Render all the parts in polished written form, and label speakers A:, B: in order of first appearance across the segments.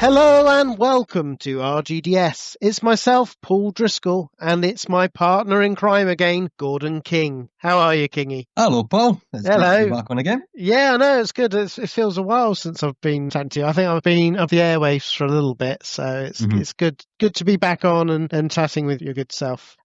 A: Hello and welcome to RGDS. It's myself, Paul Driscoll, and it's my partner in crime again, Gordon King. How are you, Kingy?
B: Hello, Paul. It's
A: Hello.
B: good to be back on again.
A: Yeah, I know, it's good. It feels a while since I've been chatting to you. I think I've been off the airwaves for a little bit, so it's good to be back on and chatting with your good self.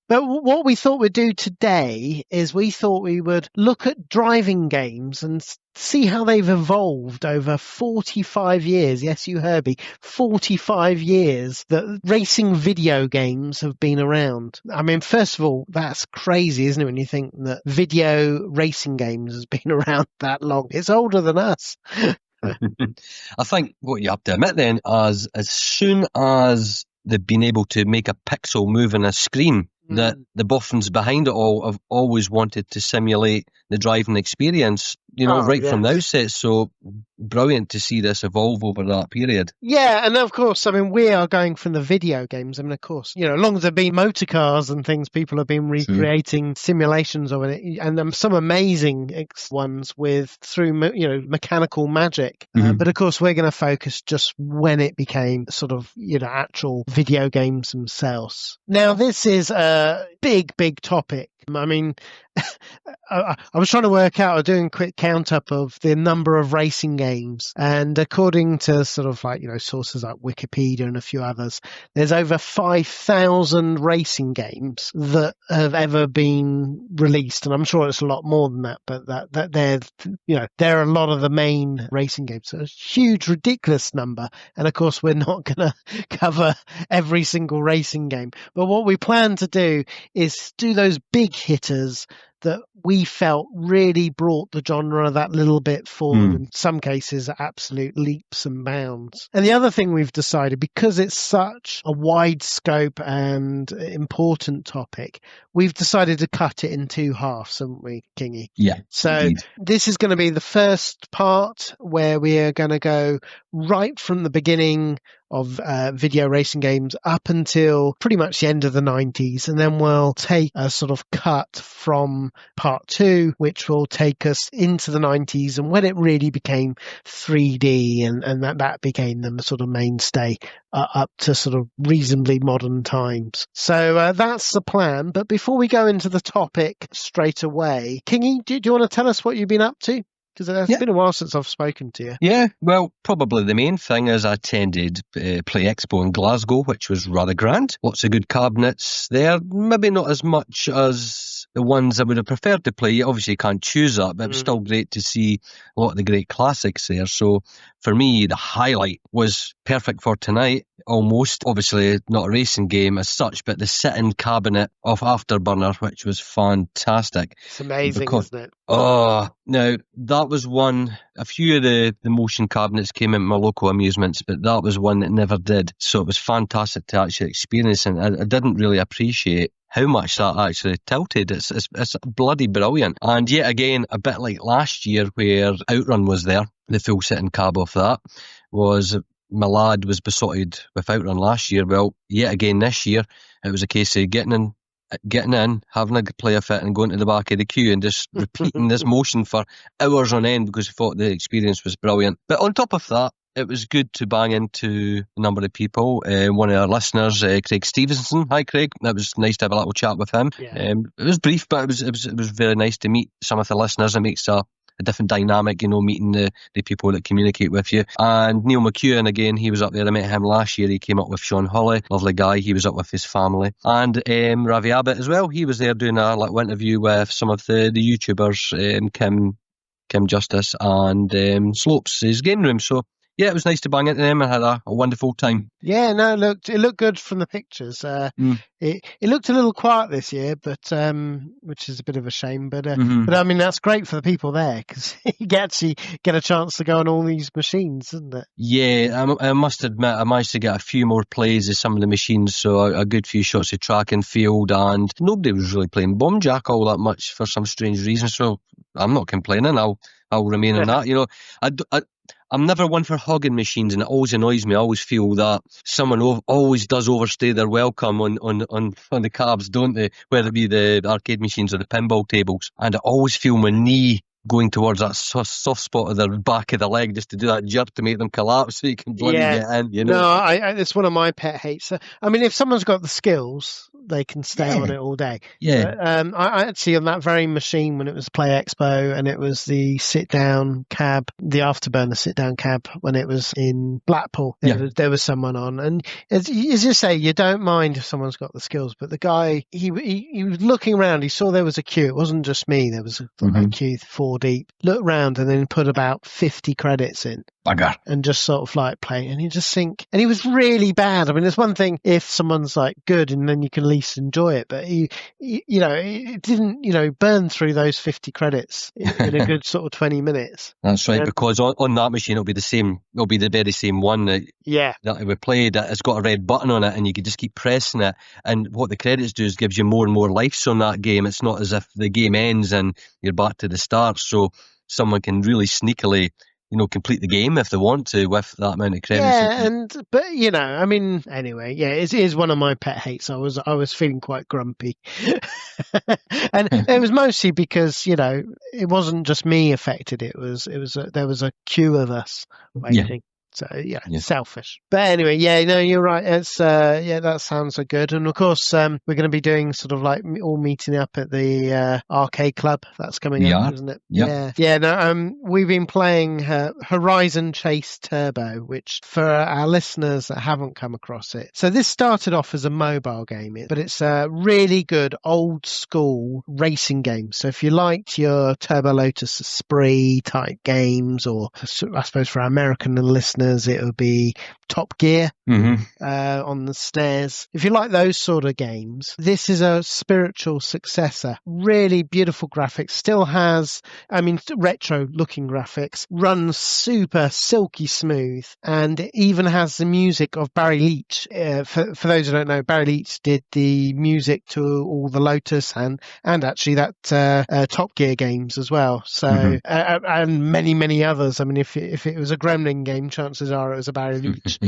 A: But what we thought we'd do today is we thought we would look at driving games and see how they've evolved over 45 years. Yes, you heard me. 45 years that racing video games have been around. I mean, first of all, that's crazy, isn't it, when you think that video racing games has been around that long? It's older than us.
B: I think what you have to admit then, as soon as they've been able to make a pixel move on a screen, that the boffins behind it all have always wanted to simulate the driving experience, from the outset. So brilliant to see this evolve over that period.
A: Yeah, and of course, I mean, we are going from the video games. I mean, of course, as long as there have been motor cars and things, people have been recreating simulations of it, and some amazing ones through mechanical magic. But of course, we're going to focus just when it became sort of, actual video games themselves. Now, this is a big topic. I mean, I was trying to work out, or doing a quick count up of the number of racing games, and according to sort of sources like Wikipedia and a few others, there's over 5,000 racing games that have ever been released, and I'm sure it's a lot more than that. But they're a lot of the main racing games. So it's a huge, ridiculous number, and of course we're not going to cover every single racing game. But what we plan to do is do those big hitters that we felt really brought the genre that little bit forward. In some cases, absolute leaps and bounds. And the other thing we've decided, because it's such a wide scope and important topic, we've decided to cut it in two halves, haven't we, Kingy?
B: Yeah.
A: So
B: indeed.
A: This is going to be the first part where we are going to go right from the beginning of video racing games up until pretty much the end of the 90s. And then we'll take a sort of cut from part two, which will take us into the 90s and when it really became 3D and that became the sort of mainstay up to sort of reasonably modern times. So that's the plan. But before we go into the topic straight away, Kingy, do you want to tell us what you've been up to? Because it's been a while since I've spoken to you.
B: Yeah, well, probably the main thing is I attended Play Expo in Glasgow, which was rather grand. Lots of good cabinets there. Maybe not as much as the ones I would have preferred to play. You obviously can't choose that, but it was still great to see a lot of the great classics there. So for me, the highlight was perfect for tonight. Almost, obviously not a racing game as such, but the sit-in cabinet of Afterburner, which was fantastic.
A: It's amazing, isn't it?
B: Oh, now that was one. A few of the motion cabinets came in my local amusements, but that was one that never did. So it was fantastic to actually experience, and I didn't really appreciate how much that actually tilted. It's bloody brilliant. And yet again, a bit like last year where Outrun was there, the full sit-in cab of that was... My lad was besotted with Outrun last year. Well, yet again this year, it was a case of getting in, having a play of it and going to the back of the queue and just repeating this motion for hours on end because he thought the experience was brilliant. But on top of that, it was good to bang into a number of people. One of our listeners, Craig Stevenson. Hi, Craig. That was nice to have a little chat with him.
A: Yeah.
B: It was brief, but it was very nice to meet some of the listeners. It makes a different dynamic, meeting the people that communicate with you. And Neil McEwen, again, he was up there. I met him last year. He came up with Sean Hawley, lovely guy. He was up with his family. And Ravi Abbott as well. He was there doing a little interview with some of the YouTubers, Kim Justice and Slopes, his game room. So yeah, it was nice to bang into them and had a wonderful time.
A: Yeah, no, it looked good from the pictures. It looked a little quiet this year, but which is a bit of a shame. But I mean, that's great for the people there because you get a chance to go on all these machines, isn't it?
B: Yeah, I must admit, I managed to get a few more plays of some of the machines, so a good few shots of track and field, and nobody was really playing Bomb Jack all that much for some strange reason. So I'm not complaining. I'll remain on that. I'm never one for hogging machines, and it always annoys me. I always feel that someone always does overstay their welcome on the cabs, don't they? Whether it be the arcade machines or the pinball tables. And I always feel my knee going towards that soft spot of the back of the leg just to do that jerk to make them collapse so you can bloody get in, you know.
A: No, it's one of my pet hates. I mean, if someone's got the skills, they can stay on it all day.
B: Yeah.
A: But, I actually, on that very machine, when it was Play Expo and it was the sit-down cab, the Afterburner sit-down cab, when it was in Blackpool, there was someone on. And as you say, you don't mind if someone's got the skills, but the guy, he was looking around. He saw there was a queue. It wasn't just me. There was a queue 4 deep. Looked round and then put about 50 credits in.
B: Bugger.
A: And just sort of like play, and you just think, and he was really bad. I mean, there's one thing if someone's like good, and then you can at least enjoy it. But it didn't, burn through those 50 credits in a good sort of 20 minutes.
B: That's right, because on that machine it'll be the same. It'll be the very same one that we played. It's got a red button on it, and you can just keep pressing it. And what the credits do is gives you more and more lives on that game. It's not as if the game ends and you're back to the start. So someone can really sneakily, complete the game if they want to with that amount of credits.
A: Yeah, but I mean, anyway, it is one of my pet hates. I was feeling quite grumpy, and it was mostly because it wasn't just me affected. There was a queue of us waiting. Yeah. So selfish. But anyway, you're right. It's that sounds so good. And of course, we're going to be doing sort of like all meeting up at the arcade club. That's coming up, isn't it?
B: Yep.
A: Yeah. No, we've been playing Horizon Chase Turbo, which for our listeners that haven't come across it. So this started off as a mobile game, but it's a really good old school racing game. So if you liked your Turbo Lotus Spree type games, or I suppose for our American listeners, it would be Top Gear on the SNES. If you like those sort of games, this is a spiritual successor. Really beautiful graphics. Still has, retro looking graphics. Runs super silky smooth, and it even has the music of Barry Leach. For those who don't know, Barry Leach did the music to all the Lotus and actually that Top Gear games as well. So and many, many others. I mean, if it was a Gremlin game, chances are it was a Barry Leach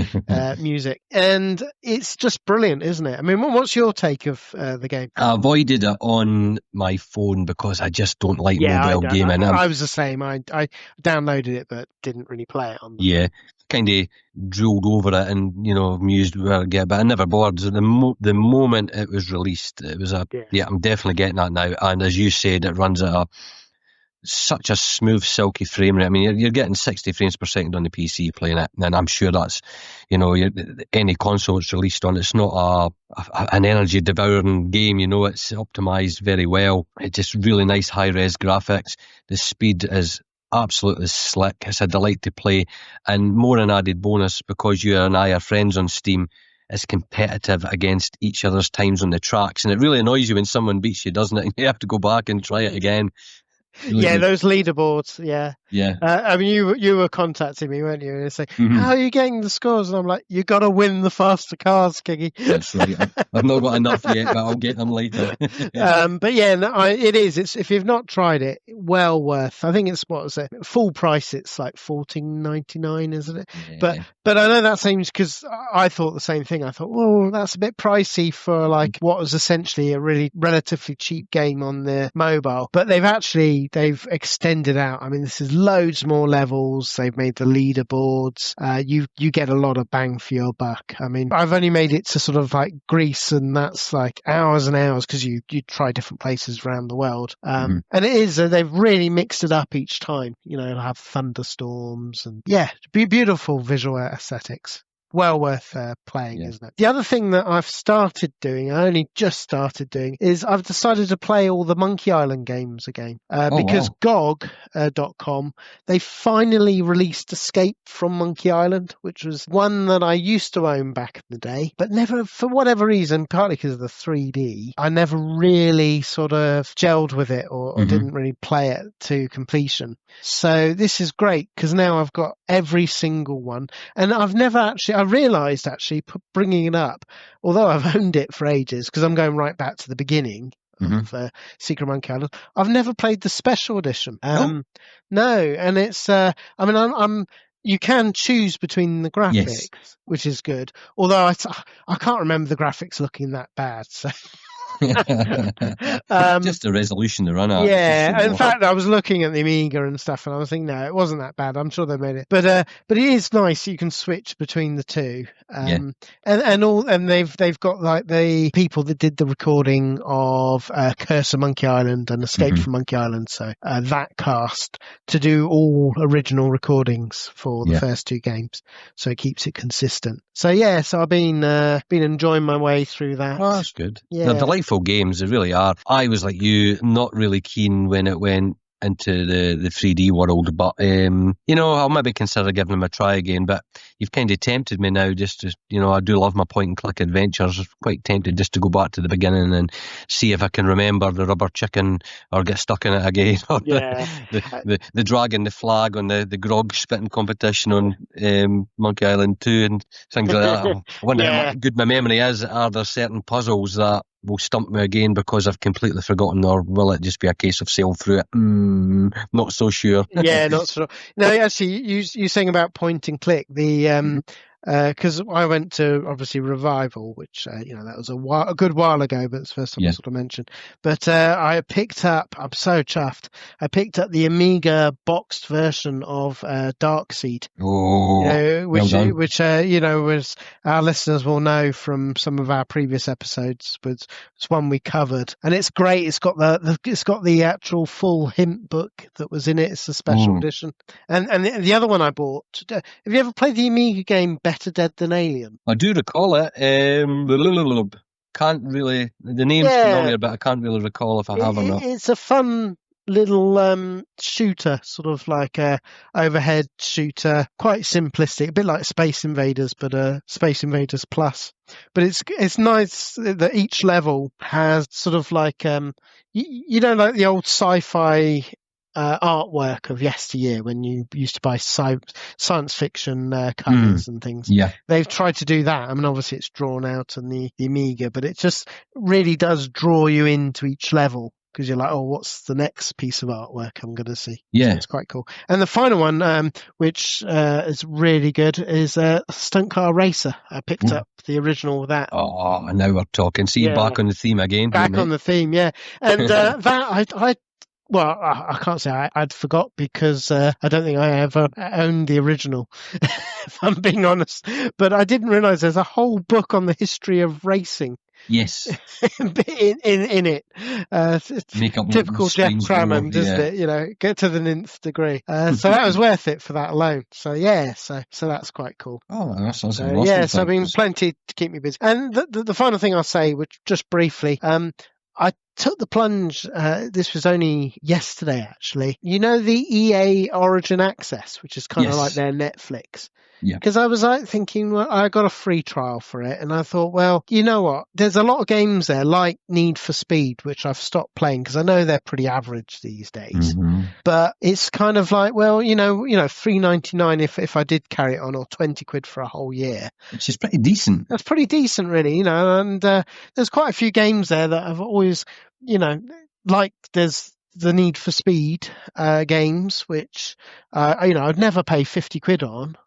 A: music, and it's just brilliant, isn't it? I mean, what's your take of the game?
B: I avoided it on my phone because I just don't like mobile gaming.
A: I was the same. I downloaded it but didn't really play it on.
B: Yeah, kind of drooled over it and amused where I get, but I never bothered. The moment it was released, it was I'm definitely getting that now. And as you said, it runs at such a smooth, silky frame rate. I mean, you're getting 60 frames per second on the PC playing it, and I'm sure that's, any console it's released on, it's not an energy devouring game. It's optimized very well. It's just really nice high-res graphics. The speed is absolutely slick. It's a delight to play, and more an added bonus because you and I are friends on Steam. It's competitive against each other's times on the tracks, and it really annoys you when someone beats you, doesn't it? And you have to go back and try it again.
A: Really good. Those leaderboards,
B: Yeah.
A: I mean, you were contacting me, weren't you? And you say, how are you getting the scores? And I'm like, you got to win the faster cars, Kingy.
B: That's right. I've not got enough yet, but I'll get them later.
A: But it is. It's, if you've not tried it, well worth. I think it's full price. It's like $14.99, isn't it? Yeah. But I know that seems, because I thought the same thing. I thought, well, that's a bit pricey for like what was essentially a really relatively cheap game on the mobile. But they've extended out. I mean, this is loads more levels. They've made the leaderboards. You get a lot of bang for your buck. I mean, I've only made it to sort of like Greece, and that's like hours and hours because you try different places around the world. And it is, they've really mixed it up each time. It'll have thunderstorms and beautiful visual aesthetics. Well worth playing, isn't it? The other thing that I've started doing, I only just started doing, is I've decided to play all the Monkey Island games again. Because GOG.com, they finally released Escape from Monkey Island, which was one that I used to own back in the day, but never, for whatever reason, partly because of the 3D, I never really sort of gelled with it or didn't really play it to completion. So this is great because now I've got every single one, and I've never actually, I realised actually bringing it up, although I've owned it for ages because I'm going right back to the beginning of Secret Monkey Island, I've never played the special edition. No, and it's I'm you can choose between the graphics, which is good. Although I can't remember the graphics looking that bad. So
B: Just a resolution to run at.
A: Yeah, in fact, I was looking at the Amiga and stuff, and I was thinking, no, it wasn't that bad. I'm sure they made it, but it is nice. You can switch between the two, and they've got like the people that did the recording of Curse of Monkey Island and Escape from Monkey Island, so that cast to do all original recordings for the first two games, so it keeps it consistent. So yeah, so I've been enjoying my way through that.
B: Oh, that's good.
A: Yeah.
B: They're delightful games, they really are. I was like you, not really keen when it went into the 3D world, but I'll maybe consider giving them a try again. But you've kind of tempted me now, just to, I do love my point and click adventures. I'm quite tempted just to go back to the beginning and see if I can remember the rubber chicken or get stuck in it again, or the dragging the flag on the grog spitting competition on Monkey Island 2 and things like that. I wonder how good my memory is. Are there certain puzzles that will stump me again because I've completely forgotten, or will it just be a case of sailing through it? Not so sure.
A: Yeah, not so. No, actually, you saying about point and click, the because I went to obviously Revival, which that was a good while ago, but it's the first time I sort of mentioned. But I picked up. I'm so chuffed. I picked up the Amiga boxed version of Darkseid.
B: Oh,
A: which was our listeners will know from some of our previous episodes. But it's one we covered, and it's great. It's got the actual full hint book that was in it. It's a special edition. And the other one I bought. Have you ever played the Amiga game Better Dead Than Alien?
B: I do recall it. Can't really. The name's familiar, but I can't really recall if I have or not.
A: It's a fun little shooter, sort of like a overhead shooter, quite simplistic, a bit like Space Invaders, but Space Invaders Plus. But it's nice that each level has sort of like like the old sci-fi artwork of yesteryear when you used to buy science fiction covers and things.
B: Yeah,
A: they've tried to do that. I mean, obviously it's drawn out on the Amiga, but it just really does draw you into each level, because you're like, oh, what's the next piece of artwork I'm going to see?
B: Yeah,
A: so it's quite cool. And the final one, which is really good, is Stunt Car Racer. I picked up the original of that.
B: Oh, now we're talking. See, back on the theme again.
A: Back on the theme, yeah. And that I can't say I'd forgot, because I don't think I ever owned the original, if I'm being honest. But I didn't realise there's a whole book on the history of racing.
B: Yes.
A: in it. Typical Jeff Crammond, isn't it? Get to the nth degree. So that was worth it for that alone. So so that's quite cool.
B: Oh, that's awesome.
A: So I mean, plenty to keep me busy. And the final thing I'll say, which just briefly, I took the plunge. This was only yesterday, actually. The EA Origin Access, which is kind of like their Netflix.
B: Yeah.
A: Because I was like thinking, well, I got a free trial for it, and I thought, well, you know what? There's a lot of games there, like Need for Speed, which I've stopped playing because I know they're pretty average these days. But it's kind of like, well, $3.99 if I did carry it on, or £20 for a whole year,
B: which is pretty decent.
A: That's pretty decent, really. And there's quite a few games there that I've always, like there's the Need for Speed games, which I'd never pay £50 on.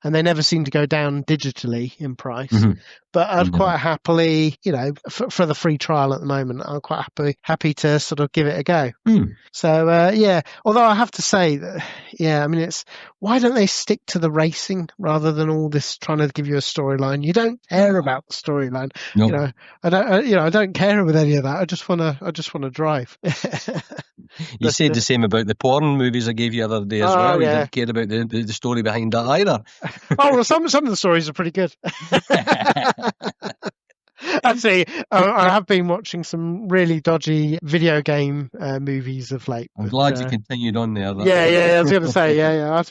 A: And they never seem to go down digitally in price. But I'd quite happily, for the free trial at the moment, I'm quite happy to sort of give it a go. So, although I have to say that, I mean, why don't they stick to the racing rather than all this trying to give you a storyline? You don't care about the storyline.
B: Nope.
A: I don't care with any of that. I just want to drive.
B: You said the same about the porn movies I gave you the other day as well. You didn't care about the story behind that either.
A: Oh, well, some of the stories are pretty good. Actually, I have been watching some really dodgy video game movies of late.
B: I'm glad you continued on there.
A: I was going to say, I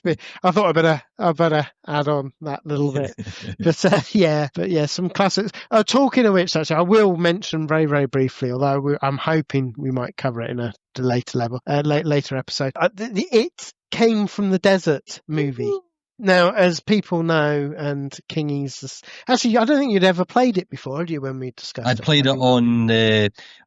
A: thought I better add on that little bit. But some classics. Talking of which, actually, I will mention very, very briefly, although I'm hoping we might cover it in a later episode. The It Came from the Desert movie. Now, as people know, and Kingy's... Actually, I don't think you'd ever played it before, had you, when we discussed it?
B: I'd played it on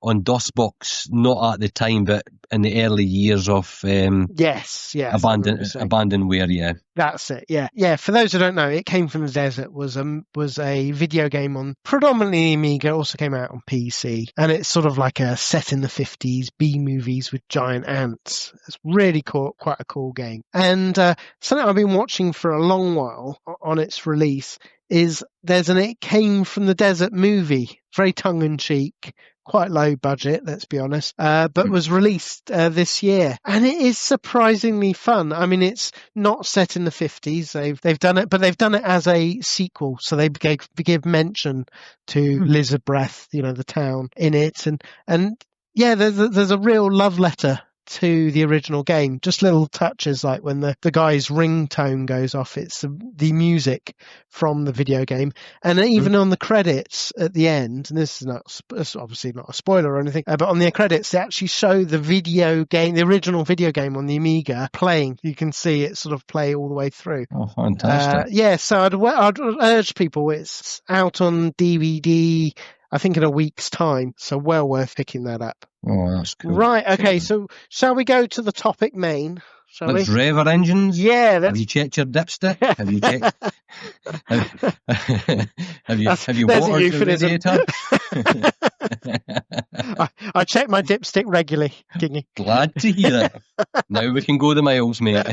B: DOSBox, not at the time, but in the early years of
A: yes,
B: Abandonware, yeah.
A: That's it, yeah. For those who don't know, It Came from the Desert was a video game on predominantly Amiga. It also came out on PC, and it's sort of like a set in the 50s B movies with giant ants. It's really cool, quite a cool game. And something I've been watching for a long while on its release is there's an It Came from the Desert movie, very tongue in cheek. Quite low budget, let's be honest, but was released this year, and it is surprisingly fun. I mean, it's not set in the 50s. They've done it, but they've done it as a sequel, so they give mention to Lizardbreath, the town in it, and yeah, there's a real love letter to the original game. Just little touches like when the guy's ringtone goes off, it's the music from the video game. And even on the credits at the end, and this is it's obviously not a spoiler or anything, but on the credits they actually show the video game, the original video game on the Amiga playing. You can see it sort of play all the way through.
B: Oh, fantastic.
A: So I'd urge people, it's out on DVD I think in a week's time, so well worth picking that up.
B: Oh, that's cool.
A: Right, okay, so shall we go to the topic main?
B: Let's rev our engines.
A: Yeah.
B: Have you checked your dipstick? Have you checked? have you watered the radiator?
A: I check my dipstick regularly, Kingy.
B: Glad to hear it. Now we can go the miles, mate.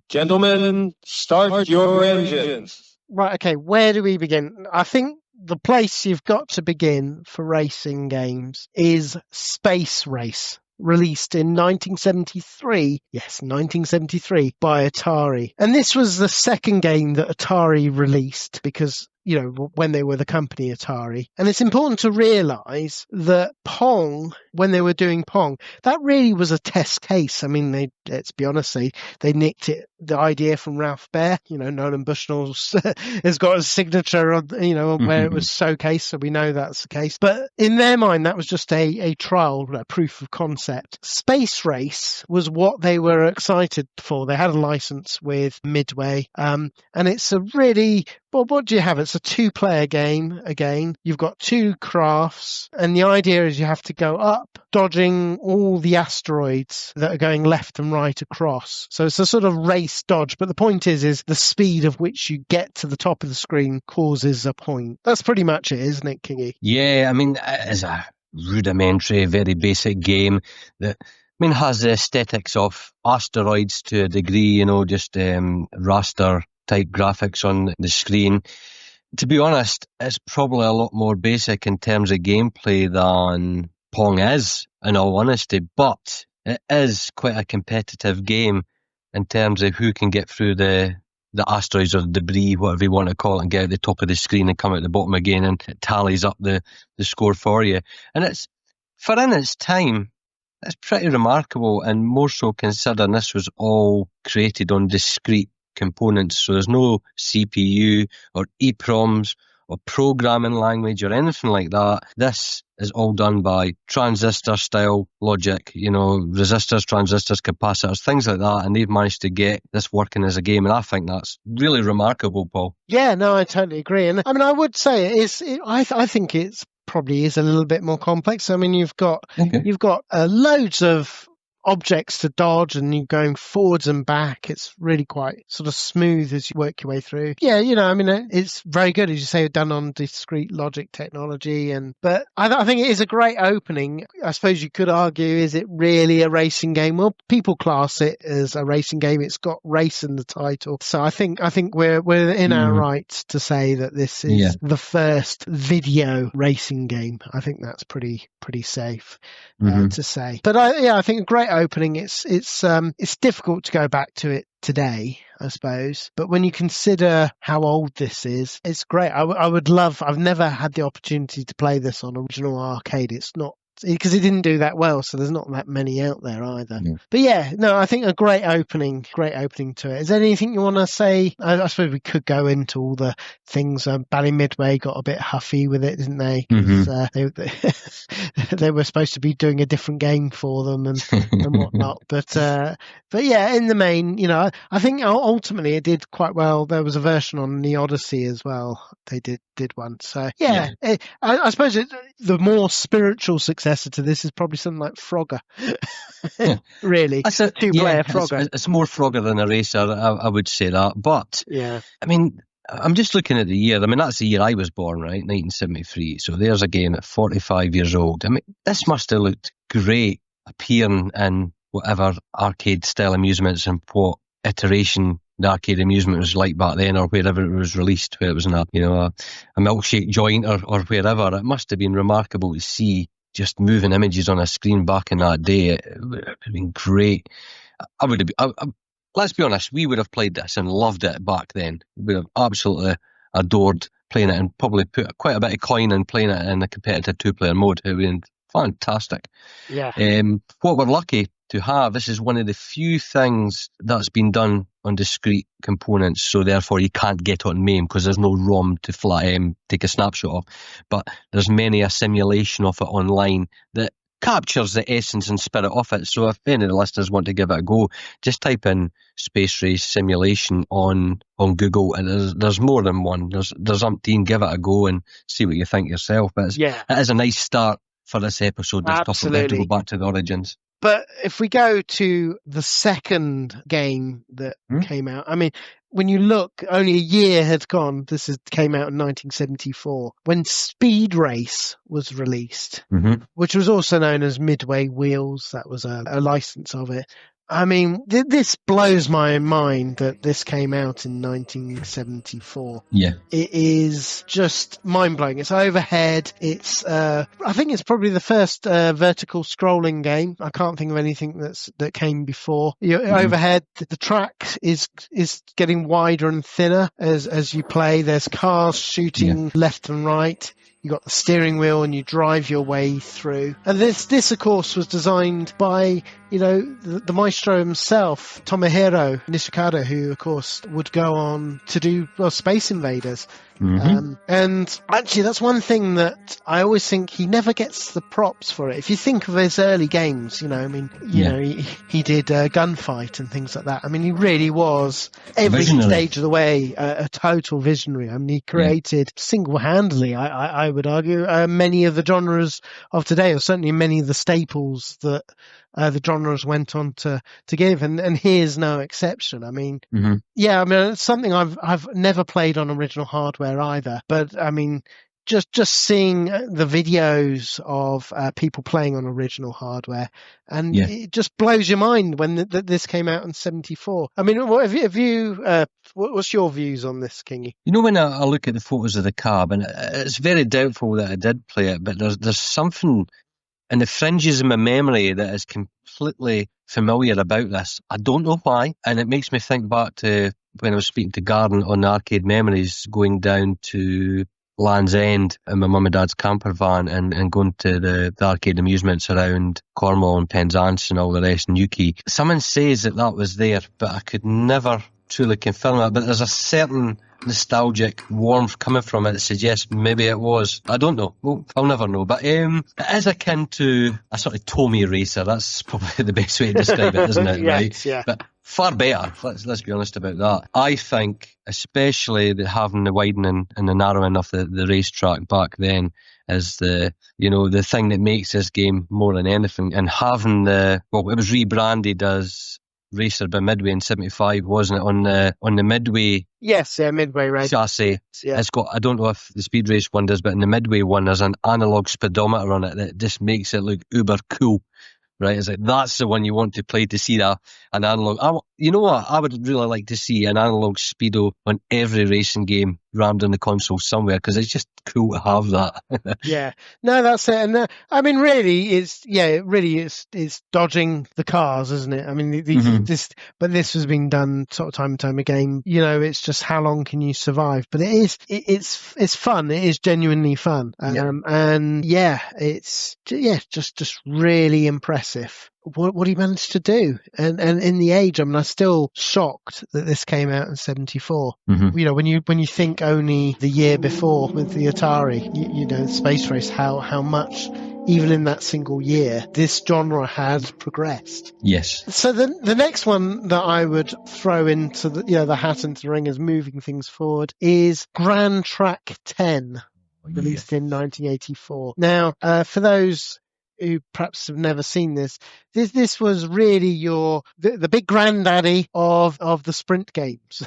C: Gentlemen, start your engines.
A: Right, okay, where do we begin? I think the place you've got to begin for racing games is Space Race, released in 1973. Yes, 1973 by Atari. And this was the second game that Atari released because, when they were the company Atari. And it's important to realise that Pong, when they were doing Pong, that really was a test case. I mean, let's be honest, they nicked the idea from Ralph Baer. Nolan Bushnell's has got a signature on, where it was showcased, so we know that's the case. But in their mind, that was just a trial, a proof of concept. Space Race was what they were excited for. They had a license with Midway, and it's a really... Well, what do you have? It's a 2-player game. Again, you've got 2 crafts, and the idea is you have to go up, dodging all the asteroids that are going left and right across. So it's a sort of race dodge, but the point is the speed of which you get to the top of the screen causes a point. That's pretty much it, isn't it, Kingy?
B: Yeah, I mean, it is a rudimentary, very basic game that has the aesthetics of asteroids to a degree, just raster type graphics on the screen. To be honest, it's probably a lot more basic in terms of gameplay than Pong is, in all honesty, but it is quite a competitive game in terms of who can get through the asteroids or debris, whatever you want to call it, and get at the top of the screen and come out the bottom again, and it tallies up the score for you. And it's, for in its time, it's pretty remarkable, and more so considering this was all created on discrete components, so there's no CPU or EPROMs or programming language or anything like that. This is all done by transistor style logic, resistors, transistors, capacitors, things like that, and they've managed to get this working as a game, and I think that's really remarkable, Paul.
A: Yeah, no, I totally agree. And I mean, I would say I think it's probably is a little bit more complex. I mean, you've got loads of objects to dodge, and you're going forwards and back. It's really quite sort of smooth as you work your way through. Yeah, it's very good, as you say, done on discrete logic technology. But I think it is a great opening. I suppose you could argue, is it really a racing game? Well, people class it as a racing game. It's got race in the title, so I think we're in our rights to say that this is the first video racing game. I think that's pretty safe to say. But I think a great opening. It's difficult to go back to it today, I suppose, but when you consider how old this is, it's great. I've never had the opportunity to play this on original arcade. It's not, because it didn't do that well, so there's not that many out there either. But I think a great opening to it. Is there anything you want to say? I suppose we could go into all the things. Bally Midway got a bit huffy with it, didn't they? They were supposed to be doing a different game for them and whatnot. But in the main, I think ultimately it did quite well. There was a version on the Odyssey as well. They did one. So I suppose the more spiritual success successor to this is probably something like Frogger.
B: Yeah.
A: Really, two-player Frogger.
B: It's more Frogger than a racer. I would say that. But
A: yeah,
B: I mean, I'm just looking at the year. I mean, that's the year I was born, right? 1973. So there's again at 45 years old. I mean, this must have looked great appearing in whatever arcade style amusements and what iteration the arcade amusement was like back then, or wherever it was released, where it was in a milkshake joint or wherever. It must have been remarkable to see just moving images on a screen back in that day. It would have been great. Let's be honest, we would have played this and loved it back then. We would have absolutely adored playing it and probably put quite a bit of coin in playing it in the competitive two-player mode. It would have been fantastic.
A: Yeah.
B: What we're lucky to have, this is one of the few things that's been done on discrete components, so therefore you can't get on MAME because there's no ROM to take a snapshot of. But there's many a simulation of it online that captures the essence and spirit of it. So if any of the listeners want to give it a go, just type in Space Race Simulation on Google, and there's more than one. There's umpteen. Give it a go and see what you think yourself. But it is a nice start for this episode. This stuff will to go back to the origins.
A: But if we go to the second game that came out, I mean, when you look, only a year had gone. Came out in 1974 when Speed Race was released, which was also known as Midway Wheels. That was a license of it. I mean, this blows my mind that this came out in 1974.
B: Yeah.
A: It is just mind-blowing. It's overhead. It's, I think it's probably the first vertical scrolling game. I can't think of anything that came before. Overhead, the track is getting wider and thinner as you play. There's cars shooting left and right. You got the steering wheel and you drive your way through. And this of course was designed by, the maestro himself, Tomohiro Nishikado, who of course would go on to do Space Invaders. And actually that's one thing that I always think he never gets the props for it. If you think of his early games, he did Gunfight and things like that. I mean, he really was every stage of the way a total visionary. I mean, he created single-handedly, I would argue, many of the genres of today, or certainly many of the staples that the genres went on to give, and here's no exception. I mean, it's something I've never played on original hardware either, but I mean, just seeing the videos of people playing on original hardware, and it just blows your mind when this came out in 74. I mean, what have you what's your views on this, Kingy?
B: When I look at the photos of the cab, and it's very doubtful that I did play it, but there's something in the fringes of my memory that is completely familiar about this. I don't know why, and it makes me think back to when I was speaking to Garden on the Arcade Memories, going down to Land's End in my mum and dad's camper van and going to the arcade amusements around Cornwall and Penzance and all the rest, and Newquay. Someone says that was there, but I could never truly confirm that. But there's a certain nostalgic warmth coming from it that suggests maybe it was. I don't know. Well, I'll never know. But it is akin to a sort of Tommy racer. That's probably the best way to describe it, isn't it?
A: Yes,
B: right? But far better. Let's be honest about that. I think, especially having the widening and the narrowing of the racetrack back then is the thing that makes this game more than anything. And having it was rebranded as Racer by Midway in 75, wasn't it, on the Midway?
A: Yes, Midway, right.
B: Chassis. Yeah. It's got, I don't know if the Speed Race one does, but in the Midway one there's an analog speedometer on it that just makes it look uber cool. Right, it's like that's the one you want to play to see an analog. You know what? I would really like to see an analog speedo on every racing game rammed on the console somewhere, because it's just cool to have that.
A: Yeah, no, that's it. And I mean, really, it's dodging the cars, isn't it? I mean, this has been done sort of time and time again. It's just how long can you survive? But it's fun. It is genuinely fun. And it's just really impressive. What he managed to do, and in the age, I mean, I'm still shocked that this came out in 74. When you think only the year before with the Atari, Space Race, how much even in that single year this genre had progressed.
B: Yes.
A: So the next one that I would throw into the hat into the ring as moving things forward is Grand Track 10, released in 1984. Now, for those who perhaps have never seen this was really the big granddaddy of the sprint games.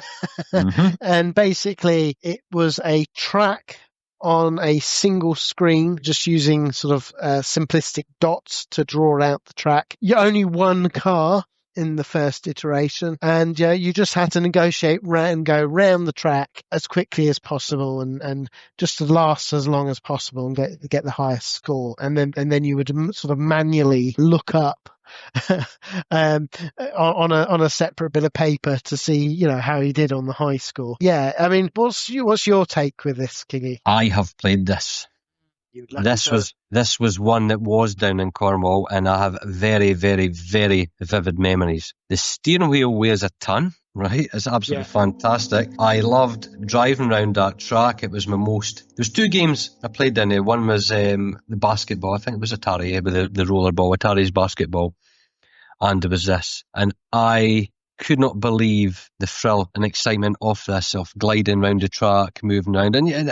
A: And basically it was a track on a single screen, just using sort of simplistic dots to draw out the track. You only one car in the first iteration, and you just had to negotiate and go round the track as quickly as possible, and just to last as long as possible and get the highest score. And then you would sort of manually look up on a separate bit of paper to see how you did on the high score. Yeah, I mean, what's your take with this, Kingy?
B: I have played this. This was one that was down in Cornwall, and I have very, very, very vivid memories. The steering wheel weighs a ton, right? It's absolutely fantastic. I loved driving around that track. It was there's two games I played down there. One was the basketball. I think it was Atari, with the rollerball, Atari's basketball. And there was this. And I could not believe the thrill and excitement of this, of gliding around the track, moving around. And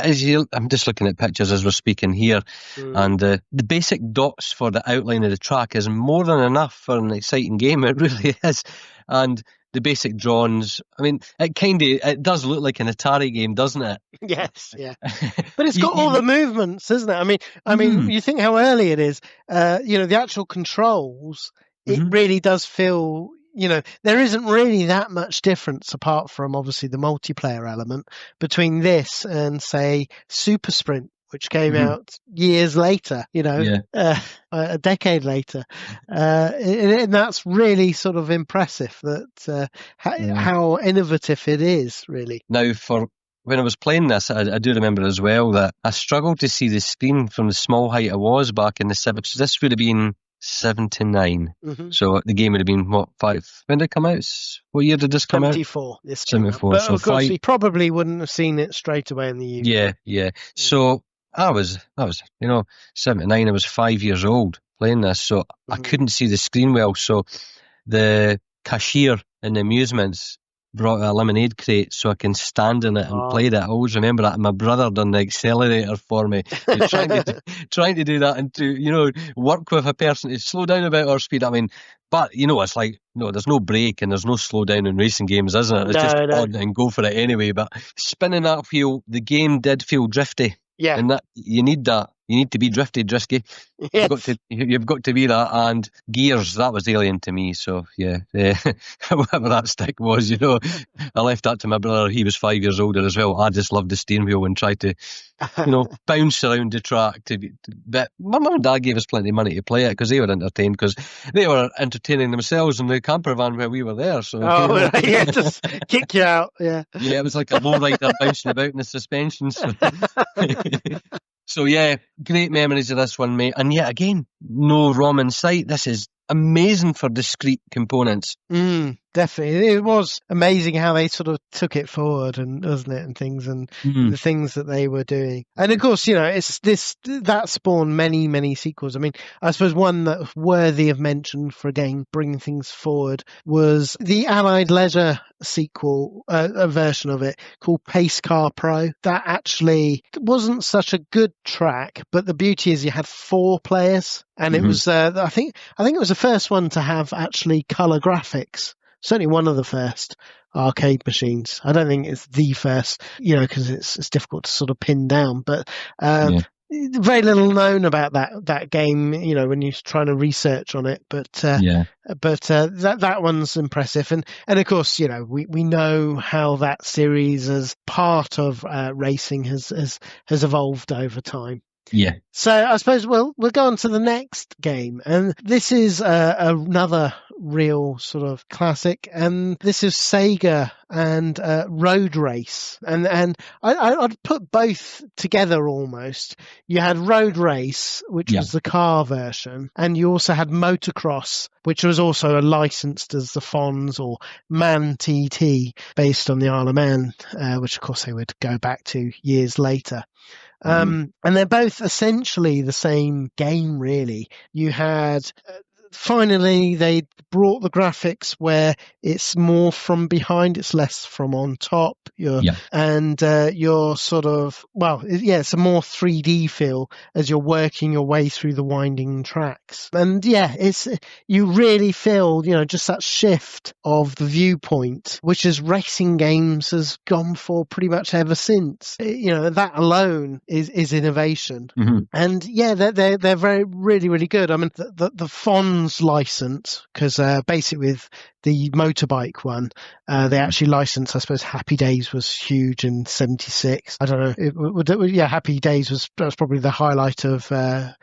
B: I'm just looking at pictures as we're speaking here, and the basic dots for the outline of the track is more than enough for an exciting game. It really is. And the basic drawings, I mean, it does look like an Atari game, doesn't it?
A: Yes, yeah. But it's got all the movements, isn't it? I mean, you think how early it is. The actual controls, it really does feel. There isn't really that much difference, apart from obviously the multiplayer element, between this and, say, Super Sprint, which came out years later, a decade later. And that's really sort of impressive, that how innovative it is, really.
B: Now, when I was playing this, I do remember as well that I struggled to see the screen from the small height I was back in the 70s. This would have been 79. So the game would have been, what, 5? When did it come out? What year did this come
A: 74,
B: out? 74.
A: But
B: so
A: of course, he probably wouldn't have seen it straight away in the UK.
B: Yeah. So I was 79. I was 5 years old playing this, so I couldn't see the screen well. So the cashier in the amusements brought a lemonade crate so I can stand in it and play that. I always remember that. And my brother done the accelerator for me. Trying to do that and to, work with a person to slow down about our speed. I mean, but, it's like, there's no break and there's no slow down in racing games, isn't it? It's just on and go for it anyway. But spinning that wheel, the game did feel drifty.
A: Yeah.
B: And that you need that. You need to be drifty, Drisky.
A: Yes.
B: You've got to be that. And gears, that was alien to me. So, whatever that stick was, I left that to my brother. He was 5 years older as well. I just loved the steering wheel and tried to, bounce around the track. But my mum and dad gave us plenty of money to play it because they were entertained, because they were entertaining themselves in the camper van where we were there. So,
A: just kick you out. Yeah.
B: Yeah, it was like a lowrider bouncing about in the suspensions. So, great memories of this one, mate. And yet again, no ROM in sight. This is amazing for discrete components.
A: Definitely. It was amazing how they sort of took it forward, and wasn't it, and things, and the things that they were doing. And of course, it's that spawned many, many sequels. I mean, I suppose one that's worthy of mention for, again, bringing things forward was the Allied Leisure sequel, a version of it called Pace Car Pro. That actually wasn't such a good track, but the beauty is you had 4 players, and it was, I think it was the first one to have actually colour graphics. Certainly one of the first arcade machines. I don't think it's the first, because it's difficult to sort of pin down. But very little known about that game, when you're trying to research on it. But that one's impressive. And of course, we know how that series as part of racing has evolved over time.
B: Yeah.
A: So I suppose we'll go on to the next game, and this is another real sort of classic, and this is Sega and Road Race, and I'd put both together almost. You had Road Race, which was the car version, and you also had Motocross, which was also licensed as the Fonz or Man TT, based on the Isle of Man, which of course they would go back to years later. And they're both essentially the same game, really. You had finally they brought the graphics where it's more from behind, it's less from on top. And you're sort of, it's a more 3D feel as you're working your way through the winding tracks. And you really feel, just that shift of the viewpoint, which is racing games has gone for pretty much ever since. That alone is innovation.
B: Mm-hmm.
A: And they're very, really, really good. I mean, the Fonz license, because basically with the motorbike one, they actually licensed, I suppose Happy Days was huge in 76. I don't know. Happy Days was probably the highlight of, at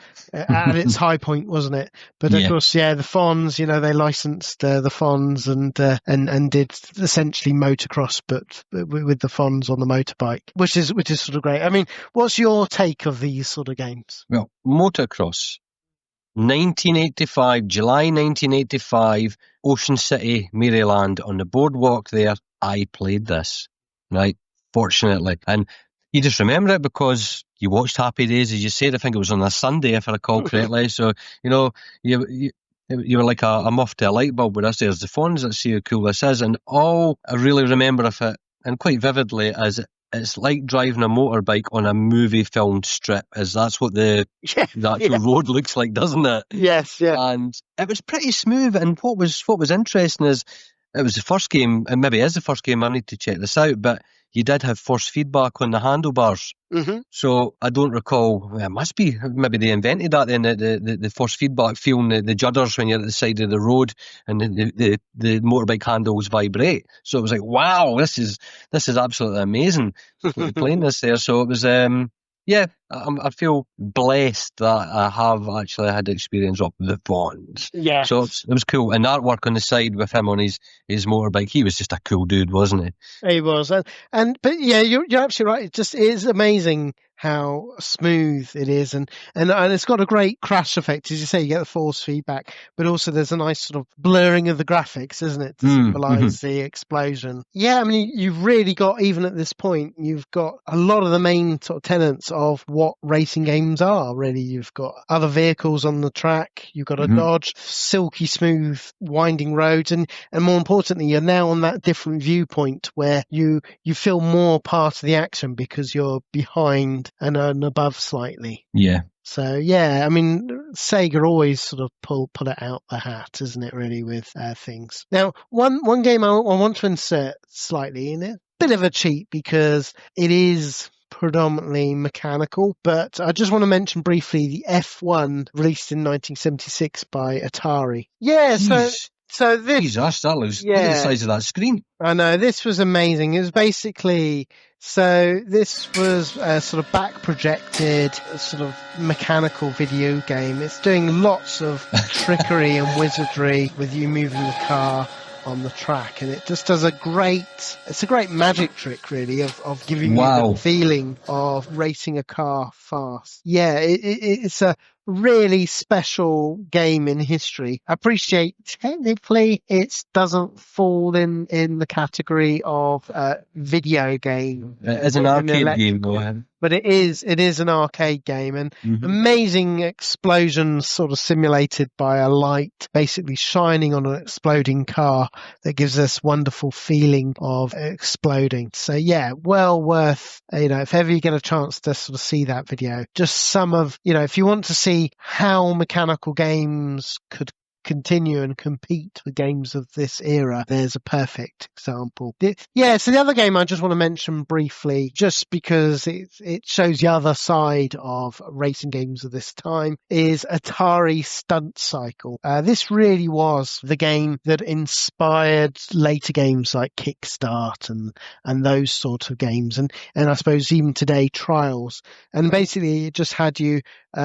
A: its high point, wasn't it? But of course, the Fonz, they licensed the Fonz and did essentially motocross, but with the Fonz on the motorbike, which is sort of great. I mean, what's your take of these sort of games?
B: Well, motocross. 1985, July 1985, Ocean City, Maryland, on the boardwalk there, I played this, right? Fortunately. And you just remember it because you watched Happy Days, as you said. I think it was on a Sunday, if I recall correctly. So, you were like a muff to a light bulb with us. There's the Fonz, let's see how cool this is. And all I really remember of it, and quite vividly, is it's like driving a motorbike on a movie filmed strip, as that's what the actual road looks like, doesn't it?
A: Yes, yeah.
B: And it was pretty smooth. And what was interesting is it was the first game, and maybe is the first game, I need to check this out, but you did have force feedback on the handlebars.
A: Mm-hmm.
B: So I don't recall, it must be, maybe they invented that then, the force feedback, feeling the judders when you're at the side of the road and the motorbike handles vibrate. So it was like, wow, this is absolutely amazing playing this there. So it was, I feel blessed that I have actually had the experience of the Fonz.
A: Yeah.
B: So it was cool. And artwork on the side with him on his motorbike, he was just a cool dude, wasn't he?
A: He was. But you're absolutely right. It just is amazing how smooth it is, and it's got a great crash effect. As you say, you get the force feedback, but also there's a nice sort of blurring of the graphics, isn't it, to symbolize the explosion. Yeah, I mean, you've really got, even at this point, you've got a lot of the main sort of tenets of what racing games are, really. You've got other vehicles on the track, you've got a dodge, silky smooth winding roads, and more importantly, you're now on that different viewpoint where you feel more part of the action because you're behind and above slightly.
B: Yeah.
A: So, I mean, Sega always sort of pull it out the hat, isn't it, really, with things. Now, one game I want to insert slightly in it, bit of a cheat because it is predominantly mechanical, but I just want to mention briefly the F1 released in 1976 by Atari. Yeah, so this...
B: Jesus, that looks the size of that screen.
A: I know, this was amazing. It was basically... So this was a sort of back-projected, sort of mechanical video game. It's doing lots of trickery and wizardry with you moving the car on the track, and it just does a great magic trick, really, of giving you the feeling of racing a car fast. Yeah, it's a really special game in history. I appreciate technically it doesn't fall in the category of video game.
B: As an arcade game, though.
A: But it is an arcade game, and amazing explosions sort of simulated by a light basically shining on an exploding car that gives us wonderful feeling of exploding. So well worth, if ever you get a chance to sort of see that video, just some of, if you want to see how mechanical games could continue and compete with games of this era, there's a perfect example. So the other game I just want to mention briefly, just because it shows the other side of racing games of this time, is Atari Stunt Cycle. This really was the game that inspired later games like Kickstart and those sorts of games, and I suppose even today, Trials. And basically it just had you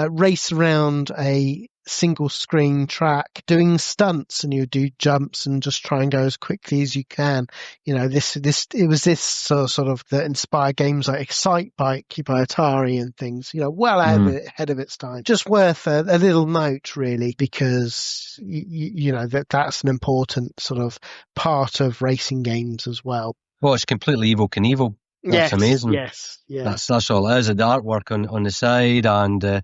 A: race around a single screen track doing stunts, and you do jumps and just try and go as quickly as you can. It was this sort of that inspired games like Excite Bike by Atari and things, well ahead of its time. Just worth a little note, really, because that's an important sort of part of racing games as well.
B: Well, it's completely Evel Knievel. That's amazing.
A: Yes, yeah.
B: That's all it is. The artwork on the side, and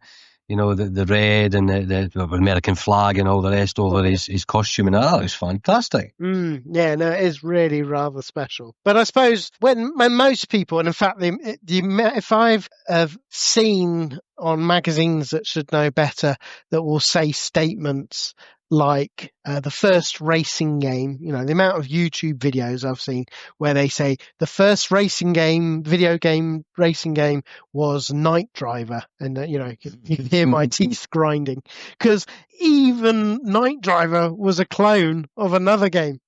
B: the red and the American flag and all the rest over his costume, and that was fantastic.
A: Yeah, no, it is really rather special. But I suppose when most people, and in fact, if I've seen on magazines that should know better that will say statements like the first racing game, the amount of YouTube videos I've seen where they say the first video game racing game was Night Driver, and you can hear my teeth grinding because even Night Driver was a clone of another game.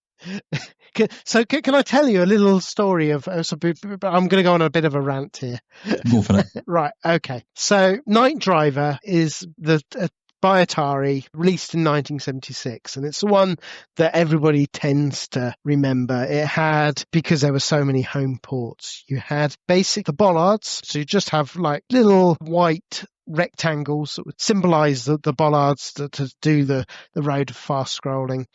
A: So can I tell you a little story of? I'm going to go on a bit of a rant here.
D: Go for it.
A: Right. Okay. So Night Driver is by Atari, released in 1976, and it's the one that everybody tends to remember. It had, because there were so many home ports, you had the bollards, so you just have like little white rectangles that would symbolize the bollards to do the road of fast scrolling.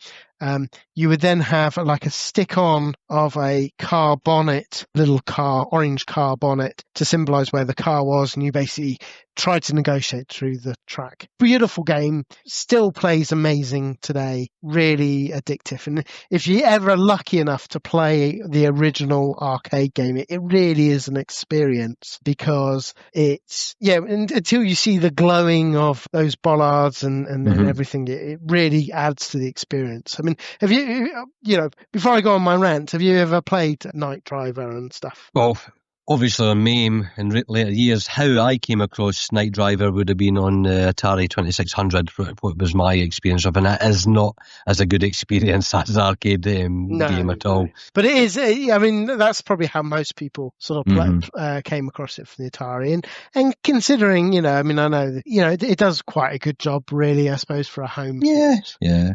A: You would then have like a stick-on of a car bonnet, orange car bonnet, to symbolize where the car was, and you basically tried to negotiate through the track. Beautiful game, still plays amazing today, really addictive. And if you're ever lucky enough to play the original arcade game, it really is an experience, because it's, until you see the glowing of those bollards and everything, it really adds to the experience. I mean, have you, before I go on my rant, have you ever played Night Driver and stuff?
B: Well, obviously on MAME in later years, how I came across Night Driver would have been on the Atari 2600, what was my experience of, and that is not as a good experience as an arcade game at all.
A: But it is, that's probably how most people sort of came across it from the Atari. And considering, I know that, it does quite a good job, really, I suppose, for a home.
D: Yeah.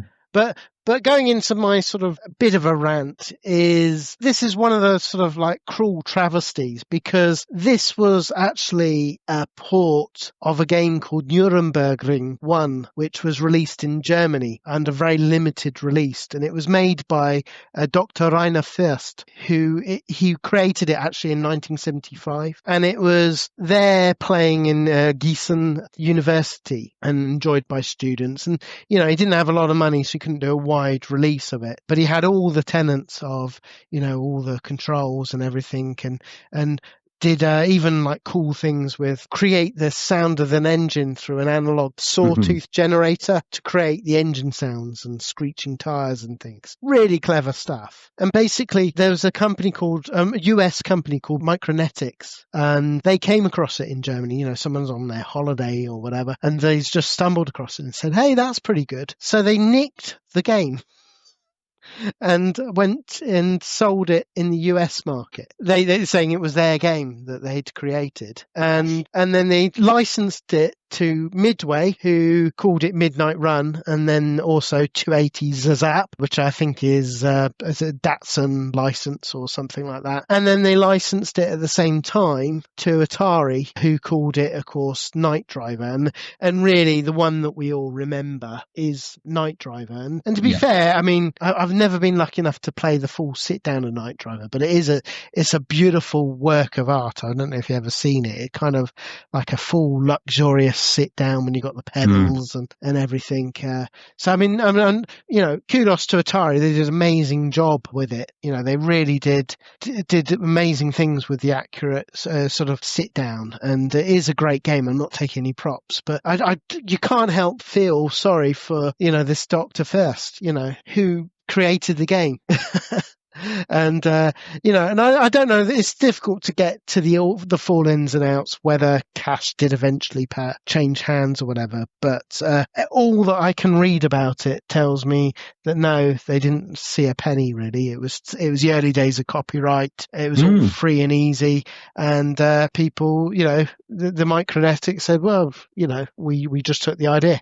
A: But going into my sort of bit of a rant this is one of the sort of like cruel travesties, because this was actually a port of a game called Nuremberg 1, which was released in Germany under very limited release. And it was made by Dr. Rainer Fürst, he created it actually in 1975. And it was there playing in Gießen University and enjoyed by students. And, he didn't have a lot of money, so he couldn't do a wide release of it, but he had all the tenets of all the controls and everything, and did even like cool things with create the sound of an engine through an analog sawtooth generator to create the engine sounds and screeching tires and things. Really clever stuff. And basically there was a company called a US company called Micronetics, and they came across it in Germany. Someone's on their holiday or whatever, and they just stumbled across it and said, hey, that's pretty good. So they nicked the game and went and sold it in the US market. They're saying it was their game that they'd created. And then they licensed it to Midway, who called it Midnight Run, and then also 280 Zap, which I think is a Datsun license or something like that. And then they licensed it at the same time to Atari, who called it, of course, Night Driver. And really, the one that we all remember is Night Driver. And to be fair, I've never been lucky enough to play the full sit-down of Night Driver, but it's a beautiful work of art. I don't know if you've ever seen it. It kind of like a full luxurious sit down when you got the pedals and everything. So kudos to Atari. They did an amazing job with it. They really did amazing things with the accurate sort of sit down, and it is a great game. I'm not taking any props, but you can't help feel sorry for this Dr. Fürst, who created the game. And and I don't know, it's difficult to get to the full ins and outs whether cash did eventually change hands or whatever, but all that I can read about it tells me that no, they didn't see a penny really. It was the early days of copyright. It was all free and easy, and people, the Micronetics said, well, we just took the idea.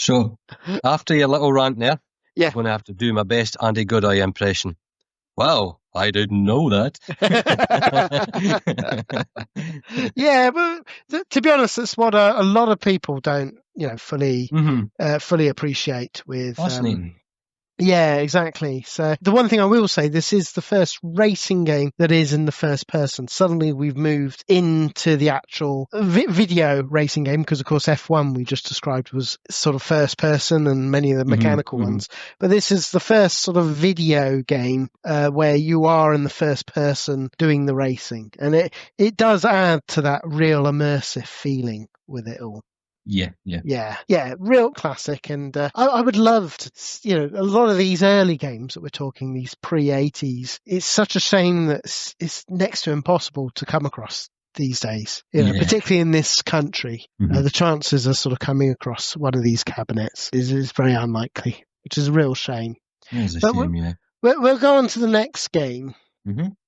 B: So after your little rant there,
A: yeah,
B: I'm going to have to do my best Andy Goodeye impression. Well, I didn't know that.
A: Yeah, but to be honest, that's what a lot of people don't, fully appreciate with.
D: Fascinating.
A: Yeah, exactly. So the one thing I will say, this is the first racing game that is in the first person. Suddenly we've moved into the actual video racing game because, of course, F1 we just described was sort of first person and many of the mechanical ones. But this is the first sort of video game where you are in the first person doing the racing. And it does add to that real immersive feeling with it all.
B: Yeah.
A: Real classic. And I would love to, a lot of these early games that we're talking, these pre-80s, it's such a shame that it's next to impossible to come across these days, particularly in this country. The chances of sort of coming across one of these cabinets is very unlikely, which is a real shame.
B: It is a shame, yeah.
A: We'll go on to the next game.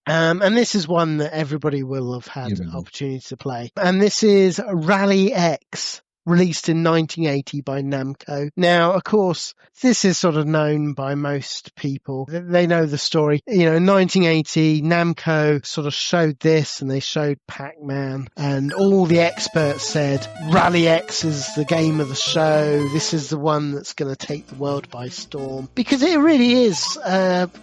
A: And this is one that everybody will have had an opportunity to play. And this is Rally X, released in 1980 by Namco. Now, of course, this is sort of known by most people. They know the story. In 1980, Namco sort of showed this and they showed Pac-Man, and all the experts said, Rally X is the game of the show. This is the one that's going to take the world by storm. Because it really is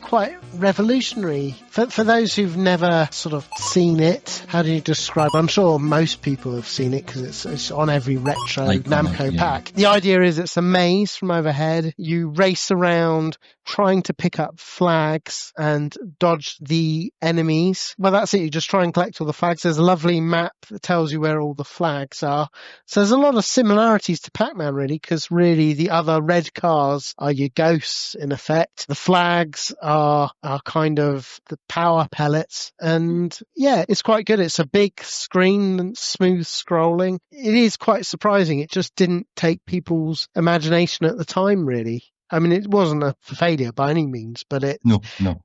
A: quite revolutionary. For those who've never sort of seen it, how do you describe it? I'm sure most people have seen it because it's on every retro Namco pack. The idea is it's a maze from overhead. You race around trying to pick up flags and dodge the enemies. Well, that's it. You just try and collect all the flags. There's a lovely map that tells you where all the flags are. So there's a lot of similarities to Pac-Man, really, because really the other red cars are your ghosts, in effect. The flags are kind of the power pellets. And yeah, it's quite good. It's a big screen and smooth scrolling. It is quite surprising. It just didn't take people's imagination at the time, really. I mean, it wasn't a failure by any means, but
B: No.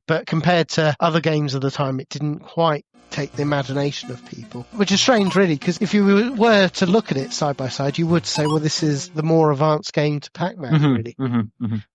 A: But compared to other games of the time, it didn't quite take the imagination of people, which is strange, really, because if you were to look at it side by side, you would say, well, this is the more advanced game to Pac-Man, really.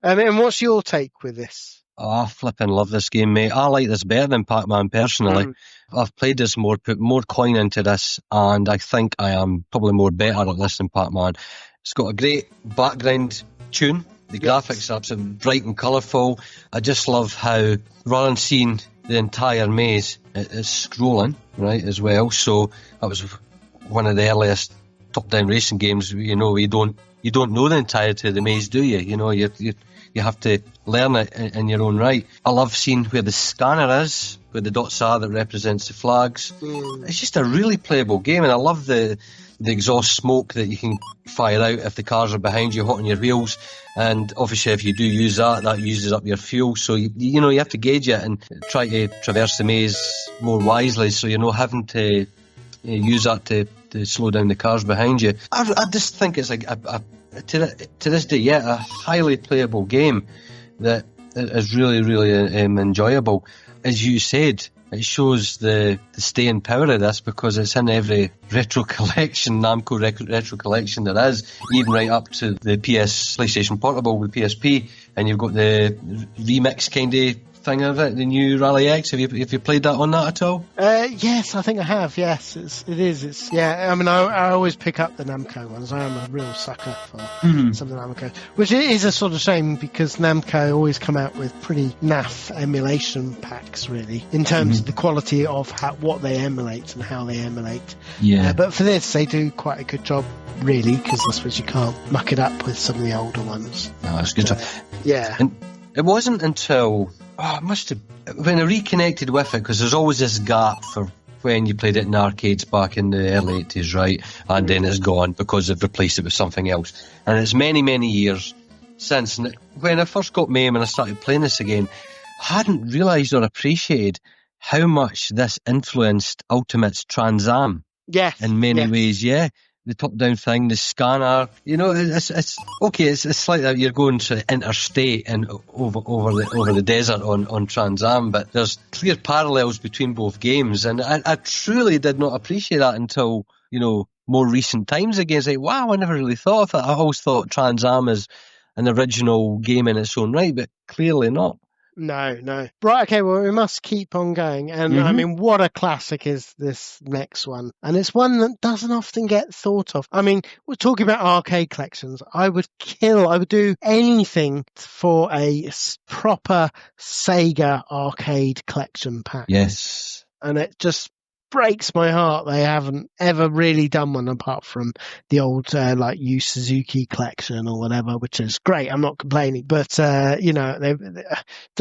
A: And what's your take with this?
B: Oh, I flipping love this game, mate. I like this better than Pac-Man personally. I've played this more, put more coin into this, and I think I am probably more better at this than Pac-Man. It's got a great background tune. The graphics are absolutely bright and colourful. I just love how, rather than seeing the entire maze, it's scrolling, right, as well. So that was one of the earliest top-down racing games. You don't know the entirety of the maze, do you? You have to learn it in your own right. I love seeing where the scanner is, where the dots are that represents the flags. It's just a really playable game, and I love the exhaust smoke that you can fire out if the cars are behind you, hot on your wheels. And obviously, if you do use that uses up your fuel. So you have to gauge it and try to traverse the maze more wisely, so you're not having to use that to slow down the cars behind you. I just think it's like to this day, a highly playable game that is really, really enjoyable. As you said, it shows the staying power of this because it's in every retro collection, Namco retro collection there is, even right up to the PlayStation Portable with PSP, and you've got the remix kind of thing of it, the new Rally X. Have you played that on that at all?
A: Yes, I think I have. Yes, it is. I mean, I always pick up the Namco ones. I am a real sucker for some of the Namco, which is a sort of shame because Namco always come out with pretty naff emulation packs, really, in terms of the quality of what they emulate and how they emulate.
B: Yeah.
A: But for this, they do quite a good job, really, because I suppose you can't muck it up with some of the older ones.
B: No, that's good.
A: Yeah.
B: And it wasn't until when I reconnected with it, because there's always this gap for when you played it in arcades back in the early 80s, right? And then it's gone because they've replaced it with something else. And it's many, many years since. And when I first got MAME and I started playing this again, I hadn't realised or appreciated how much this influenced Ultimate's Trans Am.
A: Yes.
B: In many ways, yeah. The top-down thing, the scanner, it's okay. It's like that you're going to interstate and over the desert on Trans Am, but there's clear parallels between both games, and I truly did not appreciate that until more recent times. Again, it's like, wow, I never really thought of that. I always thought Trans Am is an original game in its own right, but clearly not.
A: No. Right, okay, well, we must keep on going. And I mean, what a classic is this next one. And it's one that doesn't often get thought of. I mean, we're talking about arcade collections. I would do anything for a proper Sega arcade collection pack.
B: Yes.
A: And it just breaks my heart they haven't ever really done one apart from the old like Yu Suzuki collection or whatever, which is great. I'm not complaining, but there's